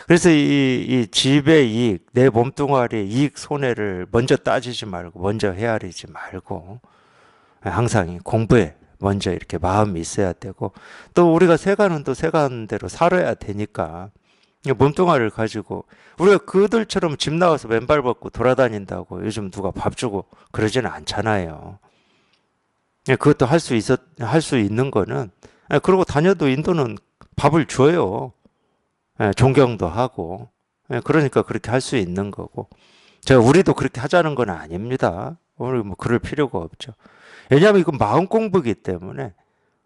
그래서 이 집의 이익, 내 몸뚱아리의 이익 손해를 먼저 따지지 말고 먼저 헤아리지 말고 항상 이 공부에 먼저 이렇게 마음이 있어야 되고 또 우리가 세간은 또 세간대로 살아야 되니까 몸뚱아리를 가지고 우리가 그들처럼 집 나와서 맨발 벗고 돌아다닌다고 요즘 누가 밥 주고 그러지는 않잖아요. 그것도 할 수 있는 거는 그러고 다녀도 인도는 밥을 줘요. 예, 존경도 하고. 예, 그러니까 그렇게 할 수 있는 거고. 우리도 그렇게 하자는 건 아닙니다. 오늘 뭐 그럴 필요가 없죠. 왜냐하면 이건 마음 공부이기 때문에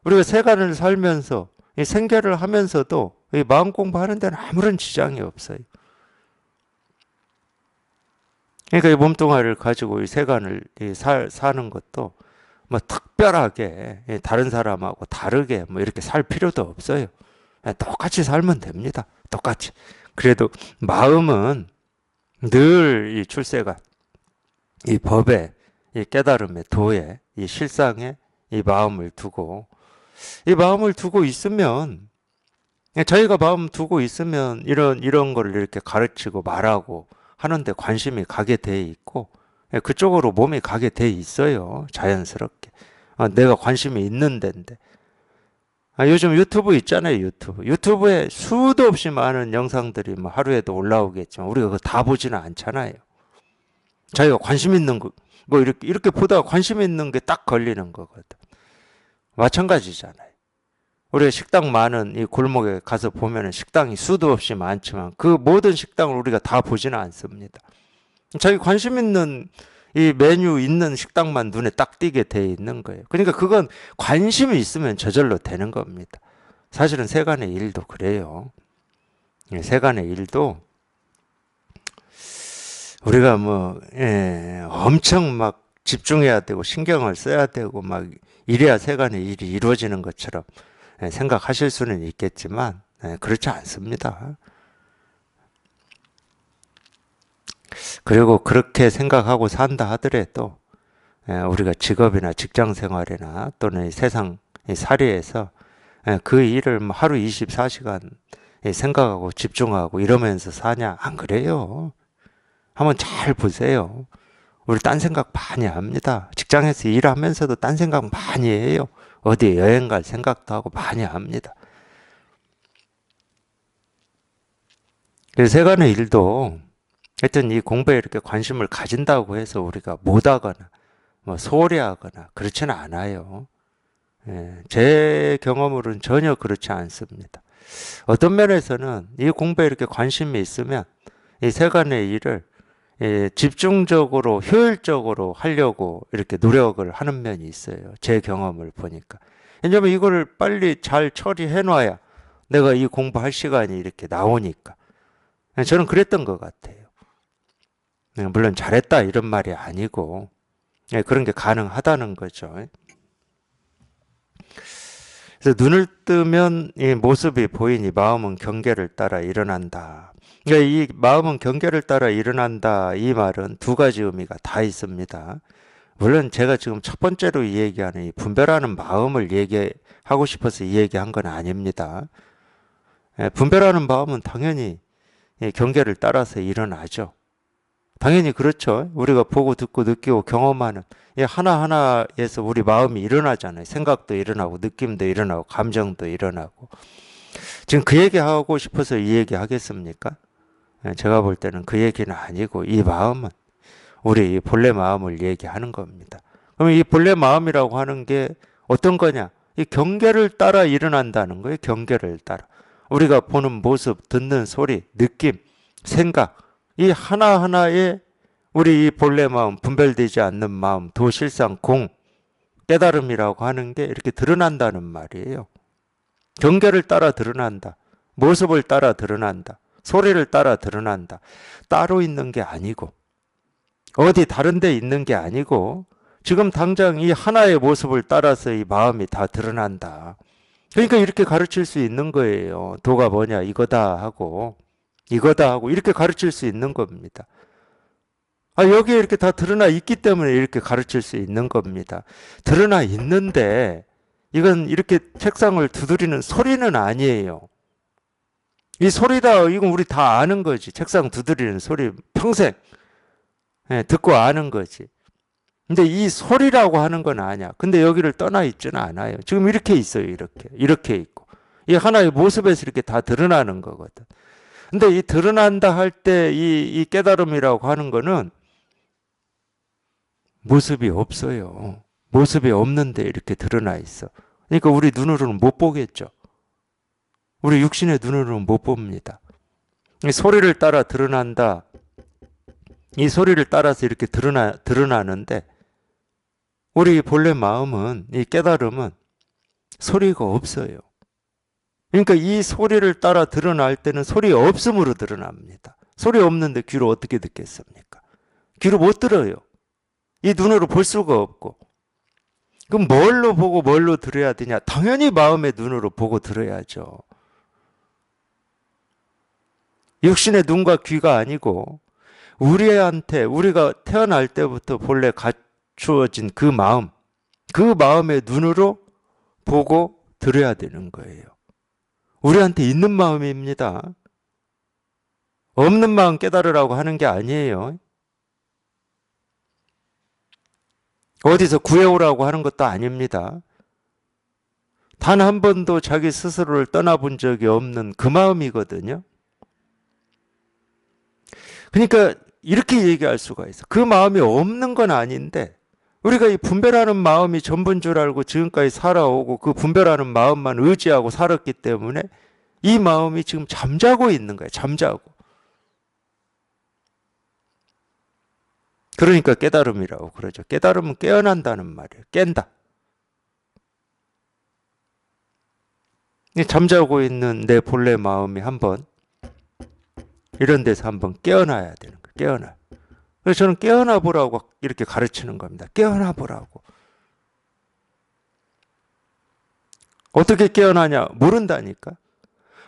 우리가 세간을 살면서 이 생계를 하면서도 이 마음 공부하는 데는 아무런 지장이 없어요. 그러니까 이 몸뚱아리를 가지고 이 세간을 사는 것도 뭐 특별하게 다른 사람하고 다르게 뭐 이렇게 살 필요도 없어요. 똑같이 살면 됩니다. 똑같이. 그래도 마음은 늘 이 출세가 이 법에 이 깨달음의 도에 이 실상에 이 마음을 두고 있으면 저희가 마음 두고 있으면 이런 거를 이렇게 가르치고 말하고 하는데 관심이 가게 돼 있고 그쪽으로 몸이 가게 돼 있어요. 자연스럽게. 내가 관심이 있는 데인데. 요즘 유튜브 있잖아요. 유튜브에 수도 없이 많은 영상들이 뭐 하루에도 올라오겠지만 우리가 그거 다 보지는 않잖아요. 자기가 관심 있는 거 이렇게 보다가 관심 있는 게 딱 걸리는 거거든. 마찬가지잖아요. 우리가 식당 많은 이 골목에 가서 보면은 식당이 수도 없이 많지만 그 모든 식당을 우리가 다 보지는 않습니다. 자기 관심 있는 이 메뉴 있는 식당만 눈에 딱 띄게 돼 있는 거예요. 그러니까 그건 관심이 있으면 저절로 되는 겁니다. 사실은 세간의 일도 그래요. 세간의 일도 우리가 뭐 엄청 막 집중해야 되고 신경을 써야 되고 막 이래야 세간의 일이 이루어지는 것처럼 생각하실 수는 있겠지만 그렇지 않습니다. 그리고 그렇게 생각하고 산다 하더라도 우리가 직업이나 직장 생활이나 또는 세상 살이에서 그 일을 하루 24시간 생각하고 집중하고 이러면서 사냐? 안 그래요. 한번 잘 보세요. 우리 딴 생각 많이 합니다. 직장에서 일하면서도 딴 생각 많이 해요. 어디 여행 갈 생각도 하고 많이 합니다. 그래서 세간의 일도 하여튼 이 공부에 이렇게 관심을 가진다고 해서 우리가 못하거나 뭐 소홀히 하거나 그렇지는 않아요. 제 경험으로는 전혀 그렇지 않습니다. 어떤 면에서는 이 공부에 이렇게 관심이 있으면 이 세간의 일을 집중적으로 효율적으로 하려고 이렇게 노력을 하는 면이 있어요. 제 경험을 보니까. 왜냐하면 이거를 빨리 잘 처리해 놔야 내가 이 공부할 시간이 이렇게 나오니까. 저는 그랬던 것 같아요. 물론 잘했다 이런 말이 아니고 그런 게 가능하다는 거죠. 그래서 눈을 뜨면 이 모습이 보이니 마음은 경계를 따라 일어난다. 그러니까 이 마음은 경계를 따라 일어난다 이 말은 두 가지 의미가 다 있습니다. 물론 제가 지금 첫 번째로 이 얘기하는 이 분별하는 마음을 얘기하고 싶어서 이 얘기한 건 아닙니다. 분별하는 마음은 당연히 경계를 따라서 일어나죠. 당연히 그렇죠. 우리가 보고 듣고 느끼고 경험하는 하나하나에서 우리 마음이 일어나잖아요. 생각도 일어나고 느낌도 일어나고 감정도 일어나고. 지금 그 얘기하고 싶어서 이 얘기 하겠습니까? 제가 볼 때는 그 얘기는 아니고 이 마음은 우리 본래 마음을 얘기하는 겁니다. 그럼 이 본래 마음이라고 하는 게 어떤 거냐? 이 경계를 따라 일어난다는 거예요. 경계를 따라. 우리가 보는 모습, 듣는 소리, 느낌, 생각 이 하나하나에 우리 이 본래 마음, 분별되지 않는 마음, 도실상 공, 깨달음이라고 하는 게 이렇게 드러난다는 말이에요. 경계를 따라 드러난다. 모습을 따라 드러난다. 소리를 따라 드러난다. 따로 있는 게 아니고 어디 다른 데 있는 게 아니고 지금 당장 이 하나의 모습을 따라서 이 마음이 다 드러난다. 그러니까 이렇게 가르칠 수 있는 거예요. 도가 뭐냐 이거다 하고 이렇게 가르칠 수 있는 겁니다. 여기에 이렇게 다 드러나 있기 때문에 이렇게 가르칠 수 있는 겁니다. 드러나 있는데 이건 이렇게 책상을 두드리는 소리는 아니에요. 이 소리다 이건 우리 다 아는 거지. 책상 두드리는 소리 평생 듣고 아는 거지. 근데 이 소리라고 하는 건 아니야. 근데 여기를 떠나 있지는 않아요. 지금 이렇게 있어요. 이렇게 있고 이 하나의 모습에서 이렇게 다 드러나는 거거든. 근데 이 드러난다 할 때 이 깨달음이라고 하는 거는 모습이 없어요. 모습이 없는데 이렇게 드러나 있어. 그러니까 우리 눈으로는 못 보겠죠. 우리 육신의 눈으로는 못 봅니다. 이 소리를 따라 드러난다. 이 소리를 따라서 이렇게 드러나는데 우리 본래 마음은, 이 깨달음은 소리가 없어요. 그러니까 이 소리를 따라 드러날 때는 소리 없음으로 드러납니다. 소리 없는데 귀로 어떻게 듣겠습니까? 귀로 못 들어요. 이 눈으로 볼 수가 없고. 그럼 뭘로 보고 뭘로 들어야 되냐? 당연히 마음의 눈으로 보고 들어야죠. 육신의 눈과 귀가 아니고 우리한테, 우리가 태어날 때부터 본래 갖추어진 그 마음, 그 마음의 눈으로 보고 들어야 되는 거예요. 우리한테 있는 마음입니다. 없는 마음 깨달으라고 하는 게 아니에요. 어디서 구해오라고 하는 것도 아닙니다. 단 한 번도 자기 스스로를 떠나본 적이 없는 그 마음이거든요. 그러니까 이렇게 얘기할 수가 있어. 그 마음이 없는 건 아닌데 우리가 이 분별하는 마음이 전부인 줄 알고 지금까지 살아오고 그 분별하는 마음만 의지하고 살았기 때문에 이 마음이 지금 잠자고 있는 거예요. 잠자고. 그러니까 깨달음이라고 그러죠. 깨달음은 깨어난다는 말이에요. 깬다. 잠자고 있는 내 본래 마음이 한번 이런 데서 한번 깨어나야 되는 거예요. 깨어나. 그래서 저는 깨어나 보라고 이렇게 가르치는 겁니다. 깨어나 보라고. 어떻게 깨어나냐? 모른다니까.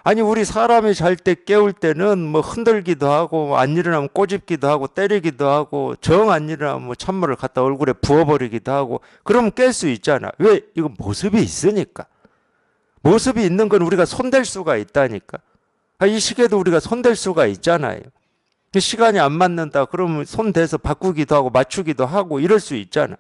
아니 우리 사람이 잘 때 깨울 때는 뭐 흔들기도 하고 안 일어나면 꼬집기도 하고 때리기도 하고 정 안 일어나면 뭐 찬물을 갖다 얼굴에 부어버리기도 하고 그러면 깰 수 있잖아. 왜? 이건 모습이 있으니까. 모습이 있는 건 우리가 손댈 수가 있다니까. 이 시계도 우리가 손댈 수가 있잖아요. 시간이 안 맞는다 그러면 손대서 바꾸기도 하고 맞추기도 하고 이럴 수 있잖아.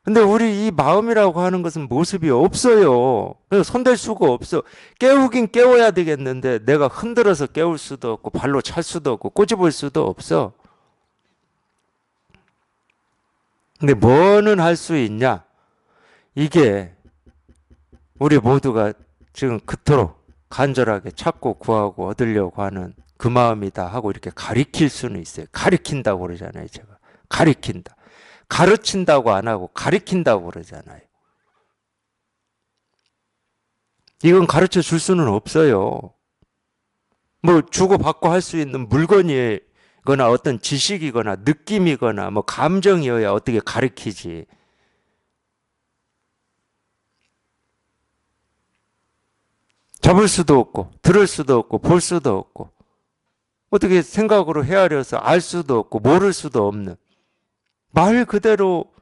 근데 우리 이 마음이라고 하는 것은 모습이 없어요. 그래서 손댈 수가 없어. 깨우긴 깨워야 되겠는데 내가 흔들어서 깨울 수도 없고 발로 찰 수도 없고 꼬집을 수도 없어. 근데 뭐는 할 수 있냐? 이게 우리 모두가 지금 그토록 간절하게 찾고 구하고 얻으려고 하는 그 마음이다 하고 이렇게 가리킬 수는 있어요. 가리킨다고 그러잖아요. 제가. 가리킨다. 가르친다고 안 하고 가리킨다고 그러잖아요. 이건 가르쳐 줄 수는 없어요. 뭐 주고받고 할 수 있는 물건이거나 어떤 지식이거나 느낌이거나 뭐 감정이어야 어떻게 가르치지. 잡을 수도 없고 들을 수도 없고 볼 수도 없고 어떻게 생각으로 헤아려서 알 수도 없고 모를 수도 없는 말 그대로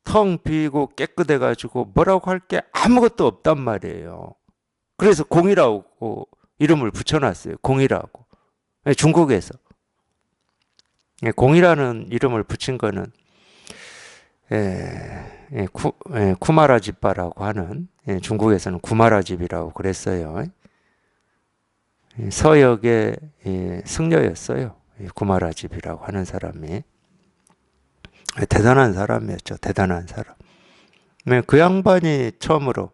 텅 비고 깨끗해가지고 뭐라고 할 게 아무것도 없단 말이에요. 그래서 공이라고 이름을 붙여놨어요. 공이라고. 중국에서. 공이라는 이름을 붙인 거는 쿠마라집바라고 하는, 중국에서는 구마라집이라고 그랬어요. 서역의 승려였어요. 구마라집이라고 하는 사람이. 대단한 사람이었죠. 대단한 사람. 그 양반이 처음으로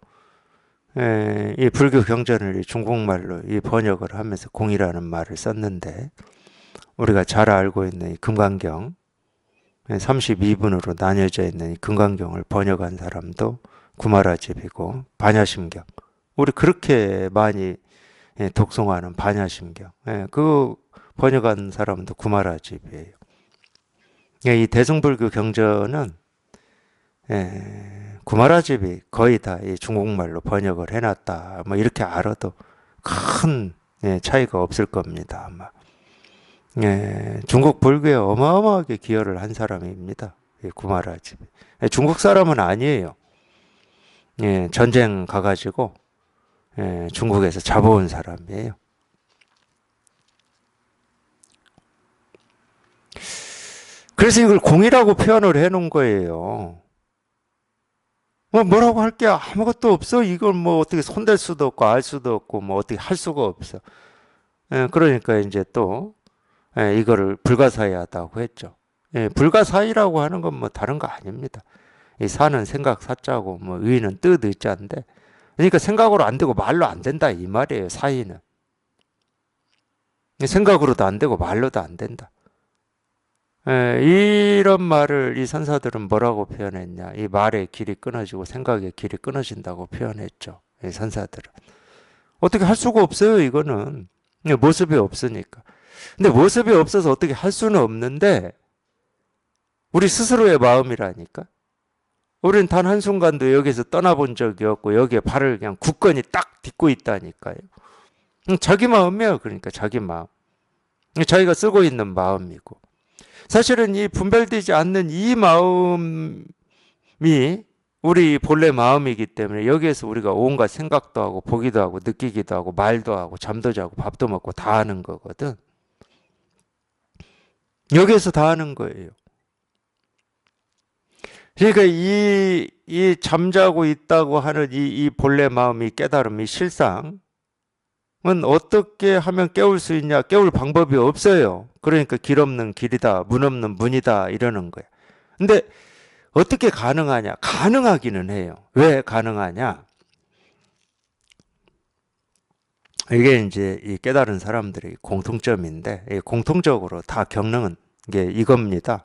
이 불교 경전을 중국말로 이 번역을 하면서 공이라는 말을 썼는데 우리가 잘 알고 있는 이 금강경 32분으로 나뉘어져 있는 이 금강경을 번역한 사람도 구마라집이고 반야심경 우리 그렇게 많이 독송하는 반야심경 그 번역한 사람도 구마라집이에요. 이 대승불교 경전은 구마라집이 거의 다 중국말로 번역을 해놨다. 뭐 이렇게 알아도 큰 차이가 없을 겁니다. 아마. 중국 불교에 어마어마하게 기여를 한 사람입니다. 구마라집이. 중국 사람은 아니에요. 전쟁 가가지고 중국에서 잡아온 사람이에요. 그래서 이걸 공이라고 표현을 해놓은 거예요. 뭐라고 할 게 아무것도 없어. 이걸 뭐 어떻게 손댈 수도 없고 알 수도 없고 뭐 어떻게 할 수가 없어. 그러니까 이제 또 이거를 불가사의하다고 했죠. 불가사의라고 하는 건 뭐 다른 거 아닙니다. 이 사는 생각 사자고 뭐 의는 뜻 의자인데 그러니까 생각으로 안 되고 말로 안 된다 이 말이에요. 사이는. 생각으로도 안 되고 말로도 안 된다. 이런 말을 이 선사들은 뭐라고 표현했냐. 이 말의 길이 끊어지고 생각의 길이 끊어진다고 표현했죠. 이 선사들은. 어떻게 할 수가 없어요, 이거는. 모습이 없으니까. 근데 모습이 없어서 어떻게 할 수는 없는데, 우리 스스로의 마음이라니까. 우리는 단 한순간도 여기서 떠나본 적이 없고, 여기에 발을 그냥 굳건히 딱 딛고 있다니까요. 자기 마음이에요, 그러니까 자기 마음. 자기가 쓰고 있는 마음이고. 사실은 이 분별되지 않는 이 마음이 우리 본래 마음이기 때문에 여기에서 우리가 온갖 생각도 하고 보기도 하고 느끼기도 하고 말도 하고 잠도 자고 밥도 먹고 다 하는 거거든. 여기에서 다 하는 거예요. 그러니까 이 잠자고 있다고 하는 이 본래 마음이 깨달음이 실상은 어떻게 하면 깨울 수 있냐? 깨울 방법이 없어요. 그러니까 길 없는 길이다, 문 없는 문이다 이러는 거야. 근데 어떻게 가능하냐? 가능하기는 해요. 왜 가능하냐? 이게 이제 이 깨달은 사람들의 공통점인데, 공통적으로 다 겪는 게 이겁니다.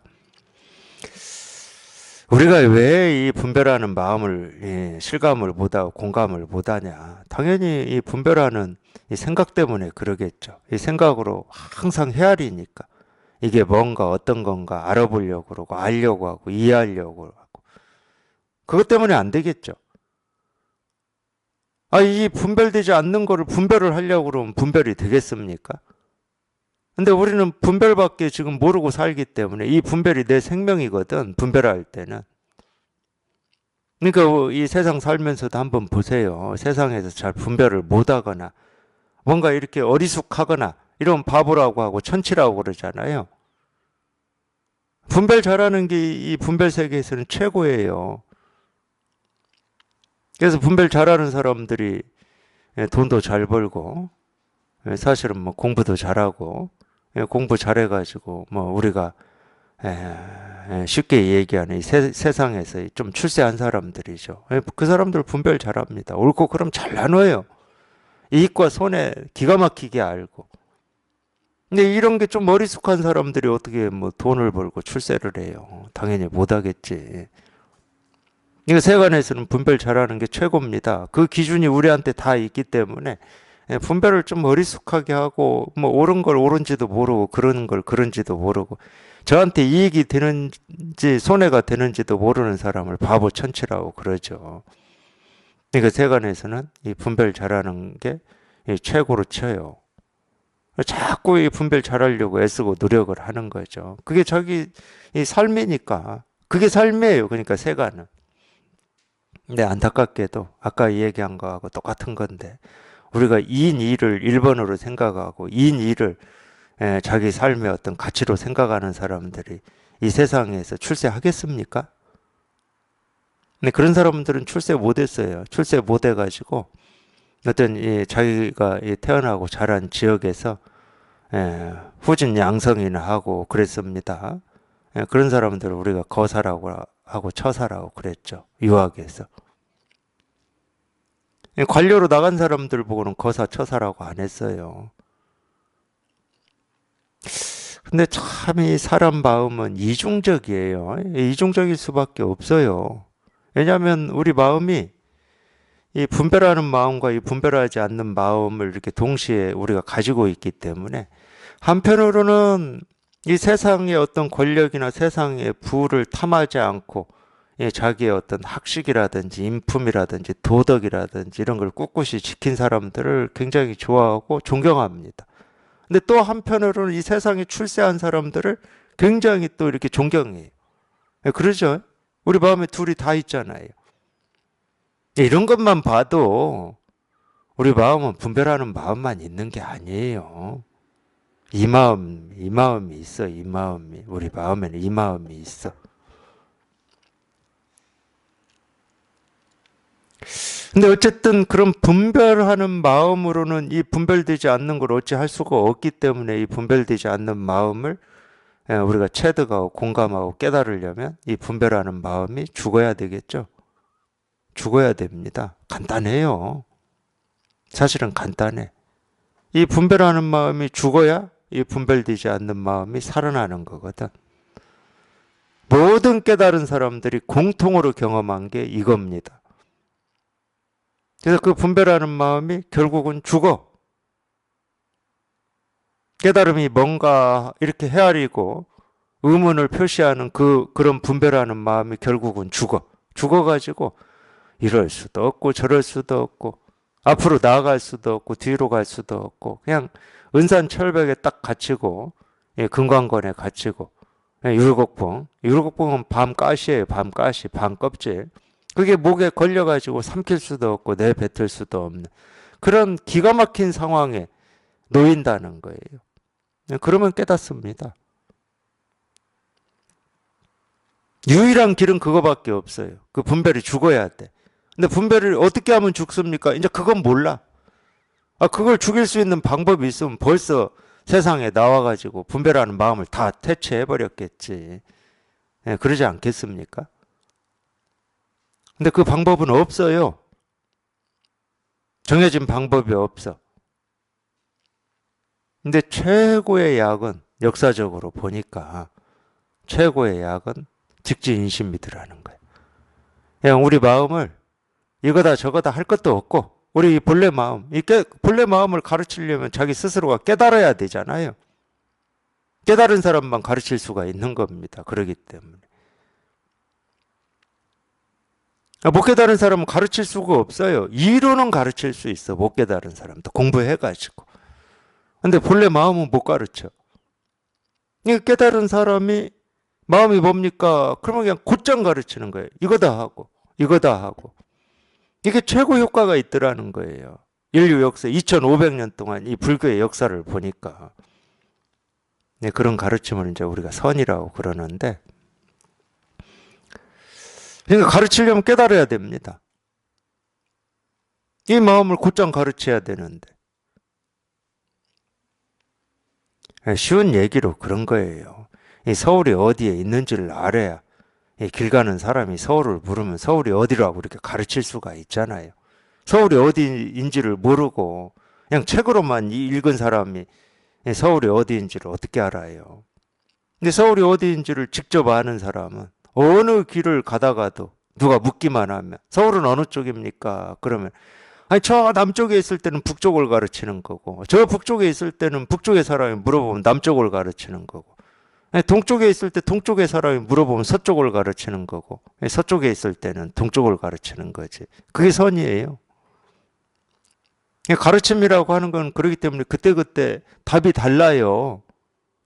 우리가 왜 이 분별하는 마음을, 실감을 못하고 공감을 못하냐? 당연히 이 분별하는 이 생각 때문에 그러겠죠. 이 생각으로 항상 헤아리니까. 이게 뭔가 어떤 건가 알아보려고 그러고 알려고 하고 이해하려고 하고. 그것 때문에 안 되겠죠. 이 분별되지 않는 거를 분별을 하려고 그러면 분별이 되겠습니까? 근데 우리는 분별밖에 지금 모르고 살기 때문에 이 분별이 내 생명이거든, 분별할 때는. 그러니까 이 세상 살면서도 한번 보세요. 세상에서 잘 분별을 못하거나 뭔가 이렇게 어리숙하거나 이런 바보라고 하고 천치라고 그러잖아요. 분별 잘하는 게 이 분별 세계에서는 최고예요. 그래서 분별 잘하는 사람들이 돈도 잘 벌고 사실은 뭐 공부도 잘하고 공부 잘해가지고 뭐 우리가 쉽게 얘기하는 이 세상에서 좀 출세한 사람들이죠. 그 사람들 분별 잘합니다. 옳고 그름 잘 나눠요. 이익과 손해 기가 막히게 알고. 근데 이런 게 좀 머리숙한 사람들이 어떻게 뭐 돈을 벌고 출세를 해요. 당연히 못하겠지. 이거 세간에서는 분별 잘하는 게 최고입니다. 그 기준이 우리한테 다 있기 때문에 분별을 좀 어리숙하게 하고 뭐 옳은 걸 옳은지도 모르고 그러는 걸 그런지도 모르고 저한테 이익이 되는지 손해가 되는지도 모르는 사람을 바보 천치라고 그러죠. 그러니까 세간에서는 이 분별 잘하는 게 최고로 쳐요. 자꾸 이 분별 잘하려고 애쓰고 노력을 하는 거죠. 그게 자기 이 삶이니까. 그게 삶이에요. 그러니까 세간은. 근데 안타깝게도 아까 얘기한 거하고 똑같은 건데 우리가 이인 이를 1번으로 생각하고 이인 이를 자기 삶의 어떤 가치로 생각하는 사람들이 이 세상에서 출세하겠습니까? 근데 그런 사람들은 출세 못했어요. 출세 못해가지고 어떤 자기가 태어나고 자란 지역에서 후진 양성이나 하고 그랬습니다. 그런 사람들을 우리가 거사라고 하고 처사라고 그랬죠. 유학에서. 관료로 나간 사람들 보고는 거사, 처사라고 안 했어요. 근데 참 이 사람 마음은 이중적이에요. 이중적일 수밖에 없어요. 왜냐하면 우리 마음이 이 분별하는 마음과 이 분별하지 않는 마음을 이렇게 동시에 우리가 가지고 있기 때문에 한편으로는 이 세상의 어떤 권력이나 세상의 부를 탐하지 않고 자기의 어떤 학식이라든지 인품이라든지 도덕이라든지 이런 걸 꿋꿋이 지킨 사람들을 굉장히 좋아하고 존경합니다. 근데 또 한편으로는 이 세상에 출세한 사람들을 굉장히 또 이렇게 존경해요. 그러죠? 우리 마음에 둘이 다 있잖아요. 이런 것만 봐도 우리 마음은 분별하는 마음만 있는 게 아니에요. 이 마음이 있어, 이 마음이. 우리 마음에는 이 마음이 있어. 근데 어쨌든 그런 분별하는 마음으로는 이 분별되지 않는 걸 어찌 할 수가 없기 때문에 이 분별되지 않는 마음을 우리가 체득하고 공감하고 깨달으려면 이 분별하는 마음이 죽어야 되겠죠. 죽어야 됩니다. 간단해요. 사실은 간단해. 이 분별하는 마음이 죽어야 이 분별되지 않는 마음이 살아나는 거거든. 모든 깨달은 사람들이 공통으로 경험한 게 이겁니다. 그래서 그 분별하는 마음이 결국은 죽어. 깨달음이 뭔가 이렇게 헤아리고 의문을 표시하는 그런 분별하는 마음이 결국은 죽어. 죽어가지고 이럴 수도 없고 저럴 수도 없고 앞으로 나아갈 수도 없고 뒤로 갈 수도 없고 그냥 은산철벽에 딱 갇히고 금강건에 갇히고 율곡봉은 밤가시예요. 밤가시, 밤껍질. 그게 목에 걸려가지고 삼킬 수도 없고 내뱉을 수도 없는 그런 기가 막힌 상황에 놓인다는 거예요. 그러면 깨닫습니다. 유일한 길은 그거밖에 없어요. 그 분별이 죽어야 돼. 근데 분별을 어떻게 하면 죽습니까? 이제 그건 몰라. 그걸 죽일 수 있는 방법이 있으면 벌써 세상에 나와가지고 분별하는 마음을 다 퇴치해버렸겠지. 그러지 않겠습니까? 근데 그 방법은 없어요. 정해진 방법이 없어. 근데 최고의 약은 역사적으로 보니까 최고의 약은 직지인심이더라는 거예요. 그냥 우리 마음을 이거다 저거다 할 것도 없고 우리 본래 마음, 본래 마음을 가르치려면 자기 스스로가 깨달아야 되잖아요. 깨달은 사람만 가르칠 수가 있는 겁니다. 그렇기 때문에. 못 깨달은 사람은 가르칠 수가 없어요. 이론은 가르칠 수 있어. 못 깨달은 사람도 공부해가지고. 근데 본래 마음은 못 가르쳐. 깨달은 사람이 마음이 뭡니까? 그러면 그냥 곧장 가르치는 거예요. 이거다 하고 이거다 하고. 이게 최고 효과가 있더라는 거예요. 인류 역사 2500년 동안 이 불교의 역사를 보니까 그런 가르침을 이제 우리가 선이라고 그러는데 그러니까 가르치려면 깨달아야 됩니다. 이 마음을 곧장 가르쳐야 되는데 쉬운 얘기로 그런 거예요. 이 서울이 어디에 있는지를 알아야 길 가는 사람이 서울을 물으면 서울이 어디라고 이렇게 가르칠 수가 있잖아요. 서울이 어디인지를 모르고 그냥 책으로만 읽은 사람이 서울이 어디인지를 어떻게 알아요? 근데 서울이 어디인지를 직접 아는 사람은 어느 길을 가다가도 누가 묻기만 하면 서울은 어느 쪽입니까? 그러면 아니 저 남쪽에 있을 때는 북쪽을 가르치는 거고 저 북쪽에 있을 때는 북쪽의 사람이 물어보면 남쪽을 가르치는 거고 동쪽에 있을 때 동쪽의 사람이 물어보면 서쪽을 가르치는 거고 서쪽에 있을 때는 동쪽을 가르치는 거지. 그게 선이에요. 가르침이라고 하는 건 그렇기 때문에 그때그때 답이 달라요.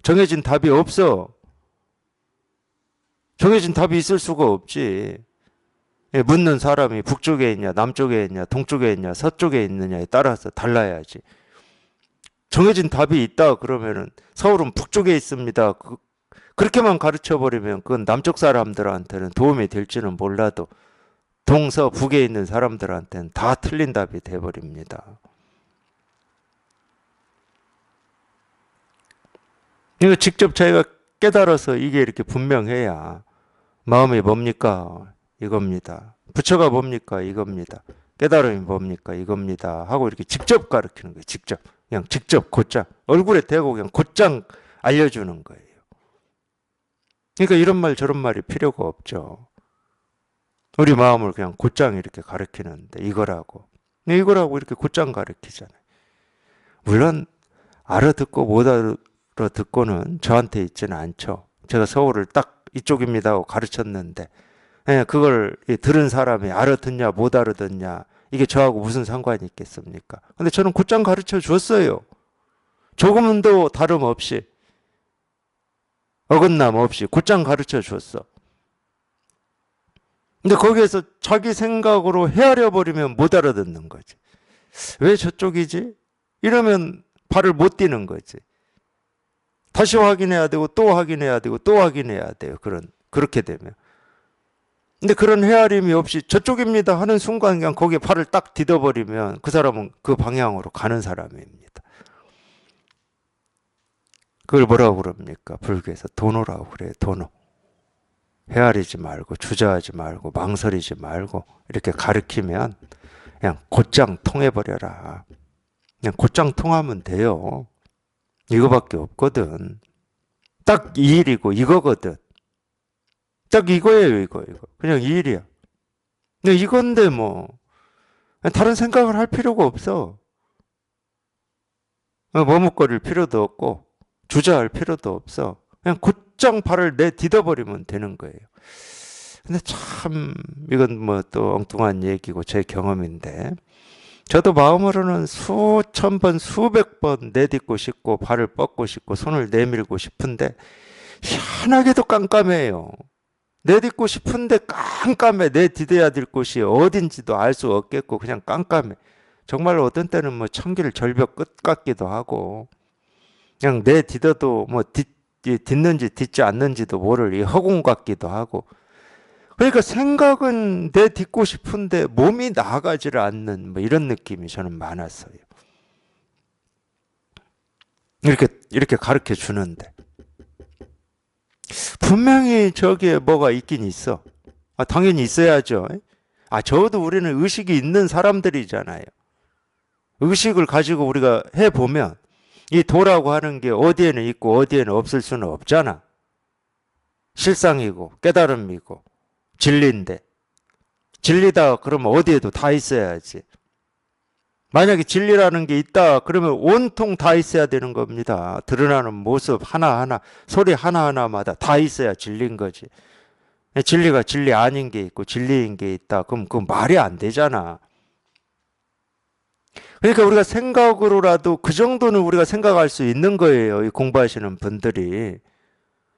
정해진 답이 없어. 정해진 답이 있을 수가 없지. 묻는 사람이 북쪽에 있냐 남쪽에 있냐 동쪽에 있냐 서쪽에 있느냐에 따라서 달라야지. 정해진 답이 있다 그러면은 서울은 북쪽에 있습니다. 그렇게만 가르쳐버리면 그건 남쪽 사람들한테는 도움이 될지는 몰라도 동서 북에 있는 사람들한테는 다 틀린 답이 돼버립니다. 이거 직접 자기가 깨달아서 이게 이렇게 분명해야 마음이 뭡니까? 이겁니다. 부처가 뭡니까? 이겁니다. 깨달음이 뭡니까? 이겁니다. 하고 이렇게 직접 가르치는 거예요. 직접. 그냥 직접 곧장. 얼굴에 대고 그냥 곧장 알려주는 거예요. 그러니까 이런 말 저런 말이 필요가 없죠. 우리 마음을 그냥 곧장 이렇게 가르치는데 이거라고 이렇게 곧장 가르치잖아요. 물론 알아듣고 못 알아듣고는 저한테 있지는 않죠. 제가 서울을 딱 이쪽입니다 하고 가르쳤는데 그걸 들은 사람이 알아듣냐 못 알아듣냐 이게 저하고 무슨 상관이 있겠습니까? 근데 저는 곧장 가르쳐 줬어요. 조금도 다름없이 어긋남 없이 곧장 가르쳐 줬어. 근데 거기에서 자기 생각으로 헤아려 버리면 못 알아듣는 거지. 왜 저쪽이지? 이러면 발을 못 떼는 거지. 다시 확인해야 되고 또 확인해야 되고 또 확인해야 돼요. 그렇게 되면. 근데 그런 헤아림이 없이 저쪽입니다 하는 순간 그냥 거기에 발을 딱 디뎌버리면 그 사람은 그 방향으로 가는 사람입니다. 그걸 뭐라고 그럽니까? 불교에서 도노라고 그래요. 도노. 헤아리지 말고 주저하지 말고 망설이지 말고 이렇게 가르치면 그냥 곧장 통해버려라. 그냥 곧장 통하면 돼요. 이거밖에 없거든. 딱 이 일이고 이거거든. 딱 이거예요, 이거. 그냥 이 일이야. 근데 이건데 뭐 다른 생각을 할 필요가 없어. 머뭇거릴 필요도 없고 주저할 필요도 없어. 그냥 곧장 발을 내딛어버리면 되는 거예요. 근데 참 이건 뭐 또 엉뚱한 얘기고 제 경험인데 저도 마음으로는 수천 번, 수백 번 내딛고 싶고 발을 뻗고 싶고 손을 내밀고 싶은데 희한하게도 깜깜해요. 내딛고 싶은데 깜깜해. 내딛어야 될 곳이 어딘지도 알 수 없겠고 그냥 깜깜해. 정말 어떤 때는 뭐 천길 절벽 끝 같기도 하고 그냥 내딛어도 뭐 딛는지 딛지 않는지도 모를 이 허공 같기도 하고 그러니까 생각은 내딛고 싶은데 몸이 나아가지를 않는 뭐 이런 느낌이 저는 많았어요. 이렇게 가르쳐 주는데 분명히 저기에 뭐가 있긴 있어. 당연히 있어야죠. 저도 우리는 의식이 있는 사람들이잖아요. 의식을 가지고 우리가 해보면 이 도라고 하는 게 어디에는 있고 어디에는 없을 수는 없잖아. 실상이고 깨달음이고 진리인데 진리다 그러면 어디에도 다 있어야지. 만약에 진리라는 게 있다 그러면 온통 다 있어야 되는 겁니다. 드러나는 모습 하나하나 소리 하나하나마다 다 있어야 진리인 거지. 진리가 진리 아닌 게 있고 진리인 게 있다 그럼 그 말이 안 되잖아. 그러니까 우리가 생각으로라도 그 정도는 우리가 생각할 수 있는 거예요. 이 공부하시는 분들이.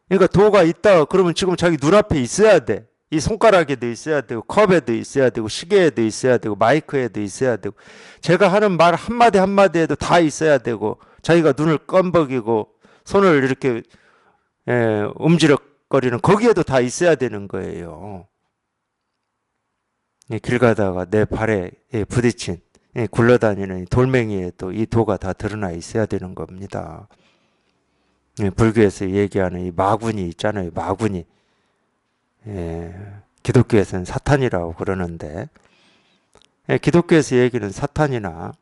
그러니까 도가 있다 그러면 지금 자기 눈앞에 있어야 돼. 이 손가락에도 있어야 되고 컵에도 있어야 되고 시계에도 있어야 되고 마이크에도 있어야 되고 제가 하는 말 한마디 한마디에도 다 있어야 되고 자기가 눈을 껌벅이고 손을 이렇게 움지럭거리는 거기에도 다 있어야 되는 거예요. 길 가다가 내 발에 부딪힌 굴러다니는 돌멩이에도 이 도가 다 드러나 있어야 되는 겁니다. 불교에서 얘기하는 이 마군이 있잖아요. 마군이. 기독교에서는 사탄이라고 그러는데 기독교에서 얘기는 사탄이나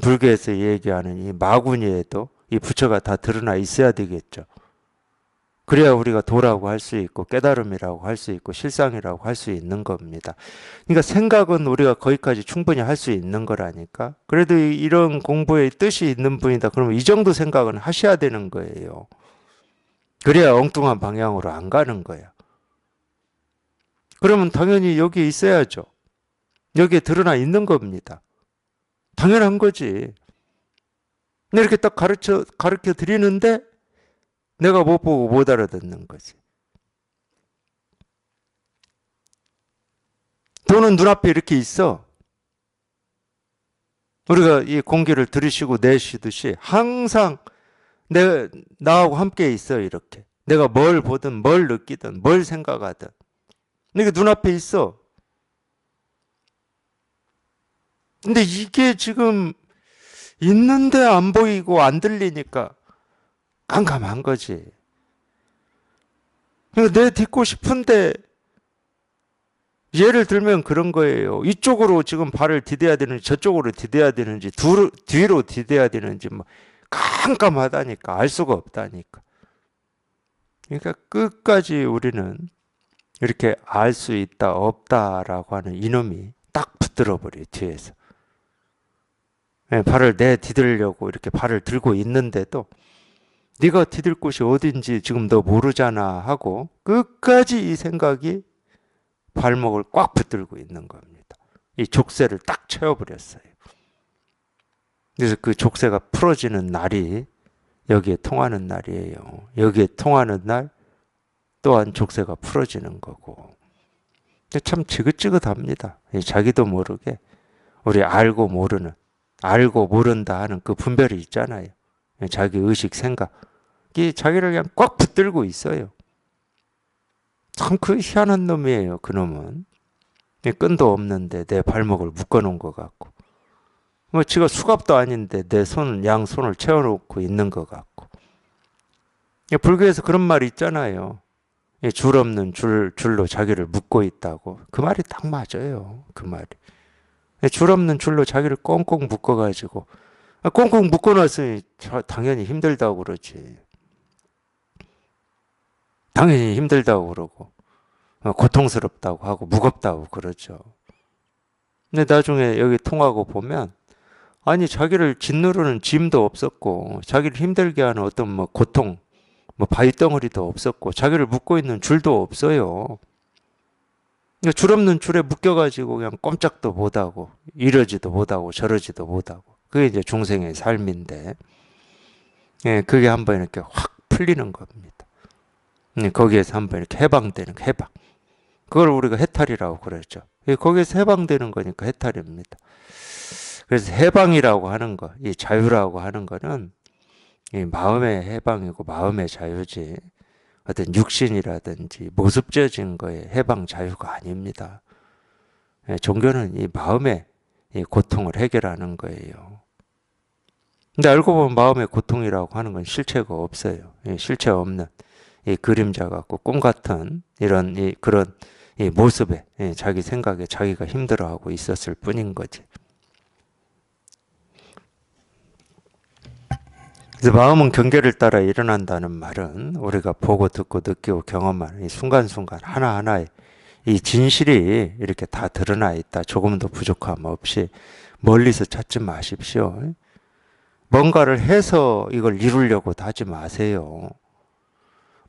불교에서 얘기하는 이 마구니에도 이 부처가 다 드러나 있어야 되겠죠. 그래야 우리가 도라고 할 수 있고 깨달음이라고 할 수 있고 실상이라고 할 수 있는 겁니다. 그러니까 생각은 우리가 거기까지 충분히 할 수 있는 거라니까. 그래도 이런 공부에 뜻이 있는 분이다. 그러면 이 정도 생각은 하셔야 되는 거예요. 그래야 엉뚱한 방향으로 안 가는 거야. 그러면 당연히 여기에 있어야죠. 여기에 드러나 있는 겁니다. 당연한 거지. 이렇게 딱 가르쳐 드리는데 내가 못 보고 못 알아듣는 거지. 도는 눈앞에 이렇게 있어. 우리가 이 공기를 들이쉬고 내쉬듯이 항상 나하고 함께 있어 이렇게. 내가 뭘 보든 뭘 느끼든 뭘 생각하든. 이게 눈앞에 있어. 근데 이게 지금 있는데 안 보이고 안 들리니까 깜깜한 거지. 그러니까 내 딛고 싶은데 예를 들면 그런 거예요. 이쪽으로 지금 발을 디뎌야 되는지 저쪽으로 디뎌야 되는지 뒤로 디뎌야 되는지 뭐 깜깜하다니까 알 수가 없다니까. 그러니까 끝까지 우리는 이렇게 알 수 있다 없다라고 하는 이놈이 딱 붙들어 버려 뒤에서. 발을 내디디려고 이렇게 발을 들고 있는데도 네가 디딜 곳이 어딘지 지금 너 모르잖아 하고 끝까지 이 생각이 발목을 꽉 붙들고 있는 겁니다. 이 족쇄를 딱 채워버렸어요. 그래서 그 족쇄가 풀어지는 날이 여기에 통하는 날이에요. 여기에 통하는 날 또한 족쇄가 풀어지는 거고. 참 지긋지긋합니다. 자기도 모르게 우리 알고 모른다 하는 그 분별이 있잖아요. 자기 의식 생각이 자기를 그냥 꽉 붙들고 있어요. 참 그 희한한 놈이에요. 그 놈은. 끈도 없는데 내 발목을 묶어놓은 것 같고 뭐 지가 수갑도 아닌데 내 양손을 채워놓고 있는 것 같고. 불교에서 그런 말이 있잖아요. 줄 없는 줄로 자기를 묶고 있다고. 그 말이 딱 맞아요. 그 말이. 줄 없는 줄로 자기를 꽁꽁 묶어가지고, 꽁꽁 묶어놨으니 당연히 힘들다고 그러지. 당연히 힘들다고 그러고, 고통스럽다고 하고, 무겁다고 그러죠. 근데 나중에 여기 통하고 보면, 아니, 자기를 짓누르는 짐도 없었고, 자기를 힘들게 하는 어떤 뭐 고통, 뭐 바위덩어리도 없었고, 자기를 묶고 있는 줄도 없어요. 그러니까 줄 없는 줄에 묶여가지고 그냥 꼼짝도 못하고, 이러지도 못하고, 저러지도 못하고. 그게 이제 중생의 삶인데, 예, 그게 한번 이렇게 확 풀리는 겁니다. 거기에서 한번 이렇게 해방되는 거, 해방. 그걸 우리가 해탈이라고 그랬죠. 거기에서 해방되는 거니까 해탈입니다. 그래서 해방이라고 하는 거, 이 자유라고 하는 거는 이 마음의 해방이고 마음의 자유지, 어떤 육신이라든지 모습져진 거에 해방 자유가 아닙니다. 종교는 이 마음의 이 고통을 해결하는 거예요. 근데 알고 보면 마음의 고통이라고 하는 건 실체가 없어요. 실체 없는 이 그림자 같고 꿈 같은 이런 그런 이 모습에 자기 생각에 자기가 힘들어하고 있었을 뿐인 거지. 그래서 마음은 경계를 따라 일어난다는 말은 우리가 보고 듣고 느끼고 경험하는 이 순간순간 하나하나의 이 진실이 이렇게 다 드러나 있다. 조금도 부족함 없이 멀리서 찾지 마십시오. 뭔가를 해서 이걸 이루려고 하지 마세요.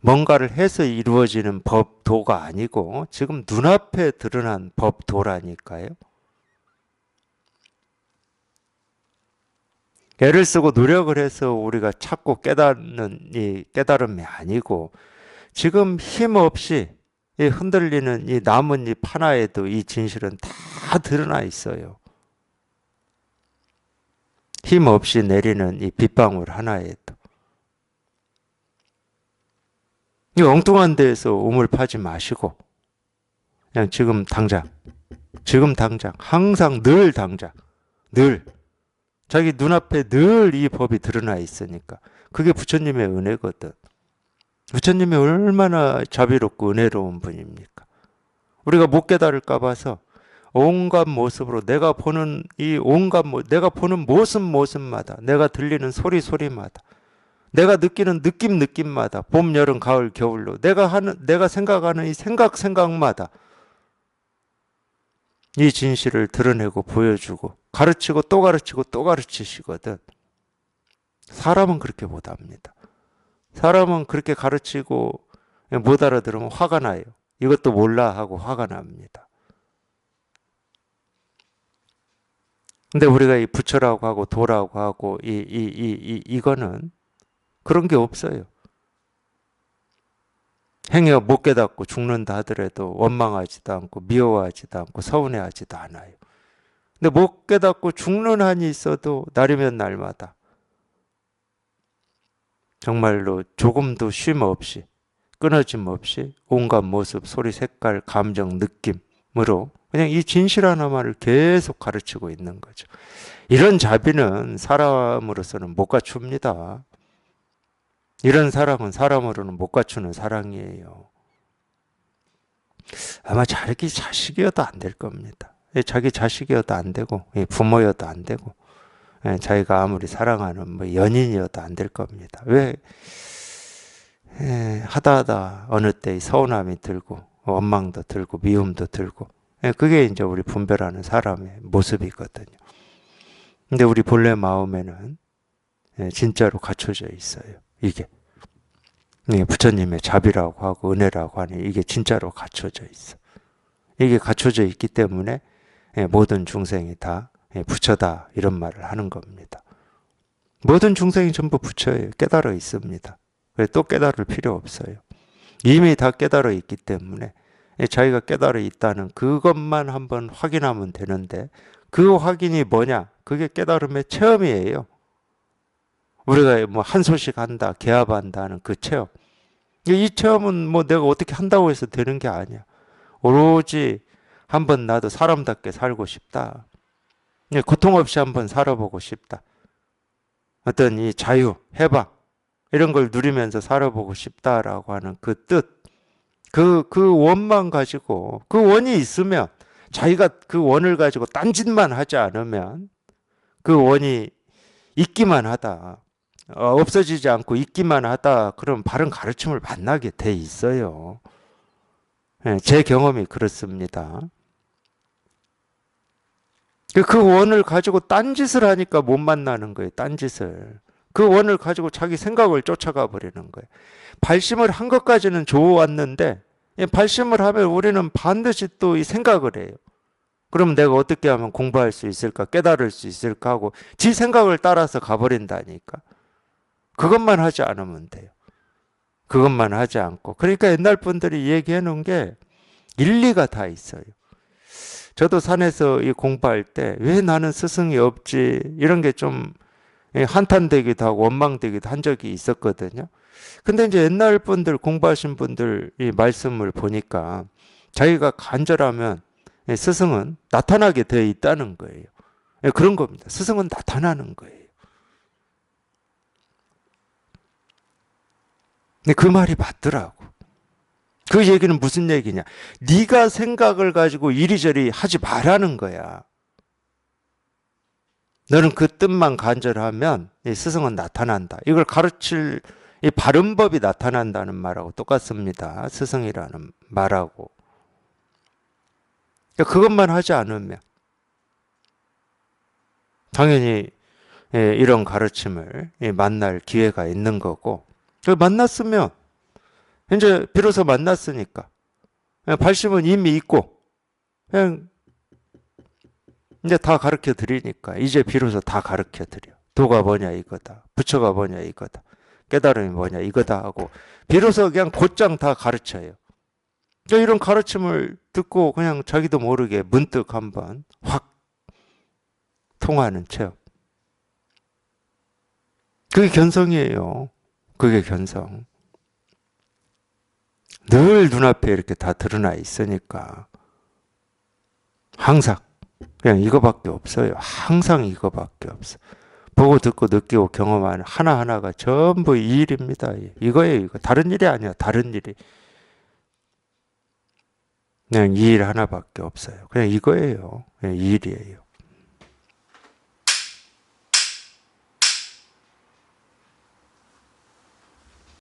뭔가를 해서 이루어지는 법도가 아니고 지금 눈앞에 드러난 법도라니까요. 애를 쓰고 노력을 해서 우리가 찾고 깨닫는 이 깨달음이 아니고 지금 힘없이 이 흔들리는 이 나뭇잎 하나에도 이 진실은 다 드러나 있어요. 힘없이 내리는 이 빗방울 하나에도. 이 엉뚱한 데에서 우물 파지 마시고 그냥 지금 당장 항상 늘 당장 늘 자기 눈앞에 늘 이 법이 드러나 있으니까 그게 부처님의 은혜거든. 부처님이 얼마나 자비롭고 은혜로운 분입니까? 우리가 못 깨달을까 봐서 온갖 모습으로 내가 보는 이 온갖 내가 보는 모습마다 내가 들리는 소리마다 내가 느끼는 느낌마다 봄, 여름, 가을, 겨울로 내가 생각하는 이 생각마다 이 진실을 드러내고 보여주고 가르치고 또 가르치고 또 가르치시거든. 사람은 그렇게 못합니다. 사람은 그렇게 가르치고 못 알아들으면 화가 나요. 이것도 몰라 하고 화가 납니다. 근데 우리가 이 부처라고 하고 도라고 하고 이거는 그런 게 없어요. 행여 못 깨닫고 죽는다 하더라도 원망하지도 않고 미워하지도 않고 서운해하지도 않아요. 근데 못 깨닫고 죽는 한이 있어도 날이면 날마다 정말로 조금도 쉼 없이 끊어짐 없이 온갖 모습, 소리, 색깔, 감정, 느낌으로 그냥 이 진실 하나만을 계속 가르치고 있는 거죠. 이런 자비는 사람으로서는 못 갖춥니다. 이런 사랑은 사람으로는 못 갖추는 사랑이에요. 아마 자기 자식이어도 안 될 겁니다. 자기 자식이어도 안 되고 부모여도 안 되고 자기가 아무리 사랑하는 뭐 연인이어도 안 될 겁니다. 왜? 하다 어느 때 서운함이 들고 원망도 들고 미움도 들고 그게 이제 우리 분별하는 사람의 모습이거든요. 근데 우리 본래 마음에는 진짜로 갖춰져 있어요. 이게 부처님의 자비라고 하고 은혜라고 하니 이게 진짜로 갖춰져 있어. 이게 갖춰져 있기 때문에 모든 중생이 다 부처다 이런 말을 하는 겁니다. 모든 중생이 전부 부처예요. 깨달아 있습니다. 또 깨달을 필요 없어요. 이미 다 깨달아 있기 때문에 자기가 깨달아 있다는 그것만 한번 확인하면 되는데 그 확인이 뭐냐? 그게 깨달음의 체험이에요. 우리가 뭐 한 소식 한다, 개합한다 하는 그 체험. 이 체험은 뭐 내가 어떻게 한다고 해서 되는 게 아니야. 오로지 한번 나도 사람답게 살고 싶다. 고통 없이 한번 살아보고 싶다. 어떤 이 자유, 해방 이런 걸 누리면서 살아보고 싶다라고 하는 그 뜻, 그 원만 가지고 그 원이 있으면 자기가 그 원을 가지고 딴짓만 하지 않으면 그 원이 있기만 하다. 없어지지 않고 있기만 하다. 그럼 바른 가르침을 만나게 돼 있어요. 제 경험이 그렇습니다. 그 원을 가지고 딴짓을 하니까 못 만나는 거예요. 딴짓을. 그 원을 가지고 자기 생각을 쫓아가 버리는 거예요. 발심을 한 것까지는 좋았는데 발심을 하면 우리는 반드시 또 이 생각을 해요. 그럼 내가 어떻게 하면 공부할 수 있을까? 깨달을 수 있을까? 하고 지 생각을 따라서 가버린다니까. 그것만 하지 않으면 돼요. 그것만 하지 않고. 그러니까 옛날 분들이 얘기해 놓은 게 일리가 다 있어요. 저도 산에서 이 공부할 때 왜 나는 스승이 없지? 이런 게 좀 한탄되기도 하고 원망되기도 한 적이 있었거든요. 근데 이제 옛날 분들 공부하신 분들 이 말씀을 보니까 자기가 간절하면 스승은 나타나게 되어 있다는 거예요. 그런 겁니다. 스승은 나타나는 거예요. 근데 그 말이 맞더라고. 그 얘기는 무슨 얘기냐? 네가 생각을 가지고 이리저리 하지 말라는 거야. 너는 그 뜻만 간절하면 스승은 나타난다. 이걸 가르칠 이 바른 법이 나타난다는 말하고 똑같습니다. 스승이라는 말하고. 그것만 하지 않으면 당연히 이런 가르침을 만날 기회가 있는 거고, 만났으면 이제 비로소 만났으니까 발심은 이미 있고 그냥 이제 다 가르쳐 드리니까 이제 비로소 다 가르쳐 드려. 도가 뭐냐 이거다. 부처가 뭐냐 이거다. 깨달음이 뭐냐 이거다 하고 비로소 그냥 곧장 다 가르쳐요. 이런 가르침을 듣고 그냥 자기도 모르게 문득 한번 확 통하는 체험. 그게 견성이에요. 그게 견성. 늘 눈앞에 이렇게 다 드러나 있으니까 항상 그냥 이거밖에 없어요. 항상 이거밖에 없어. 보고 듣고 느끼고 경험하는 하나하나가 전부 이 일입니다. 이거예요. 이거 다른 일이 아니야. 다른 일이. 그냥 이 일 하나밖에 없어요. 그냥 이거예요. 그냥 이 일이에요.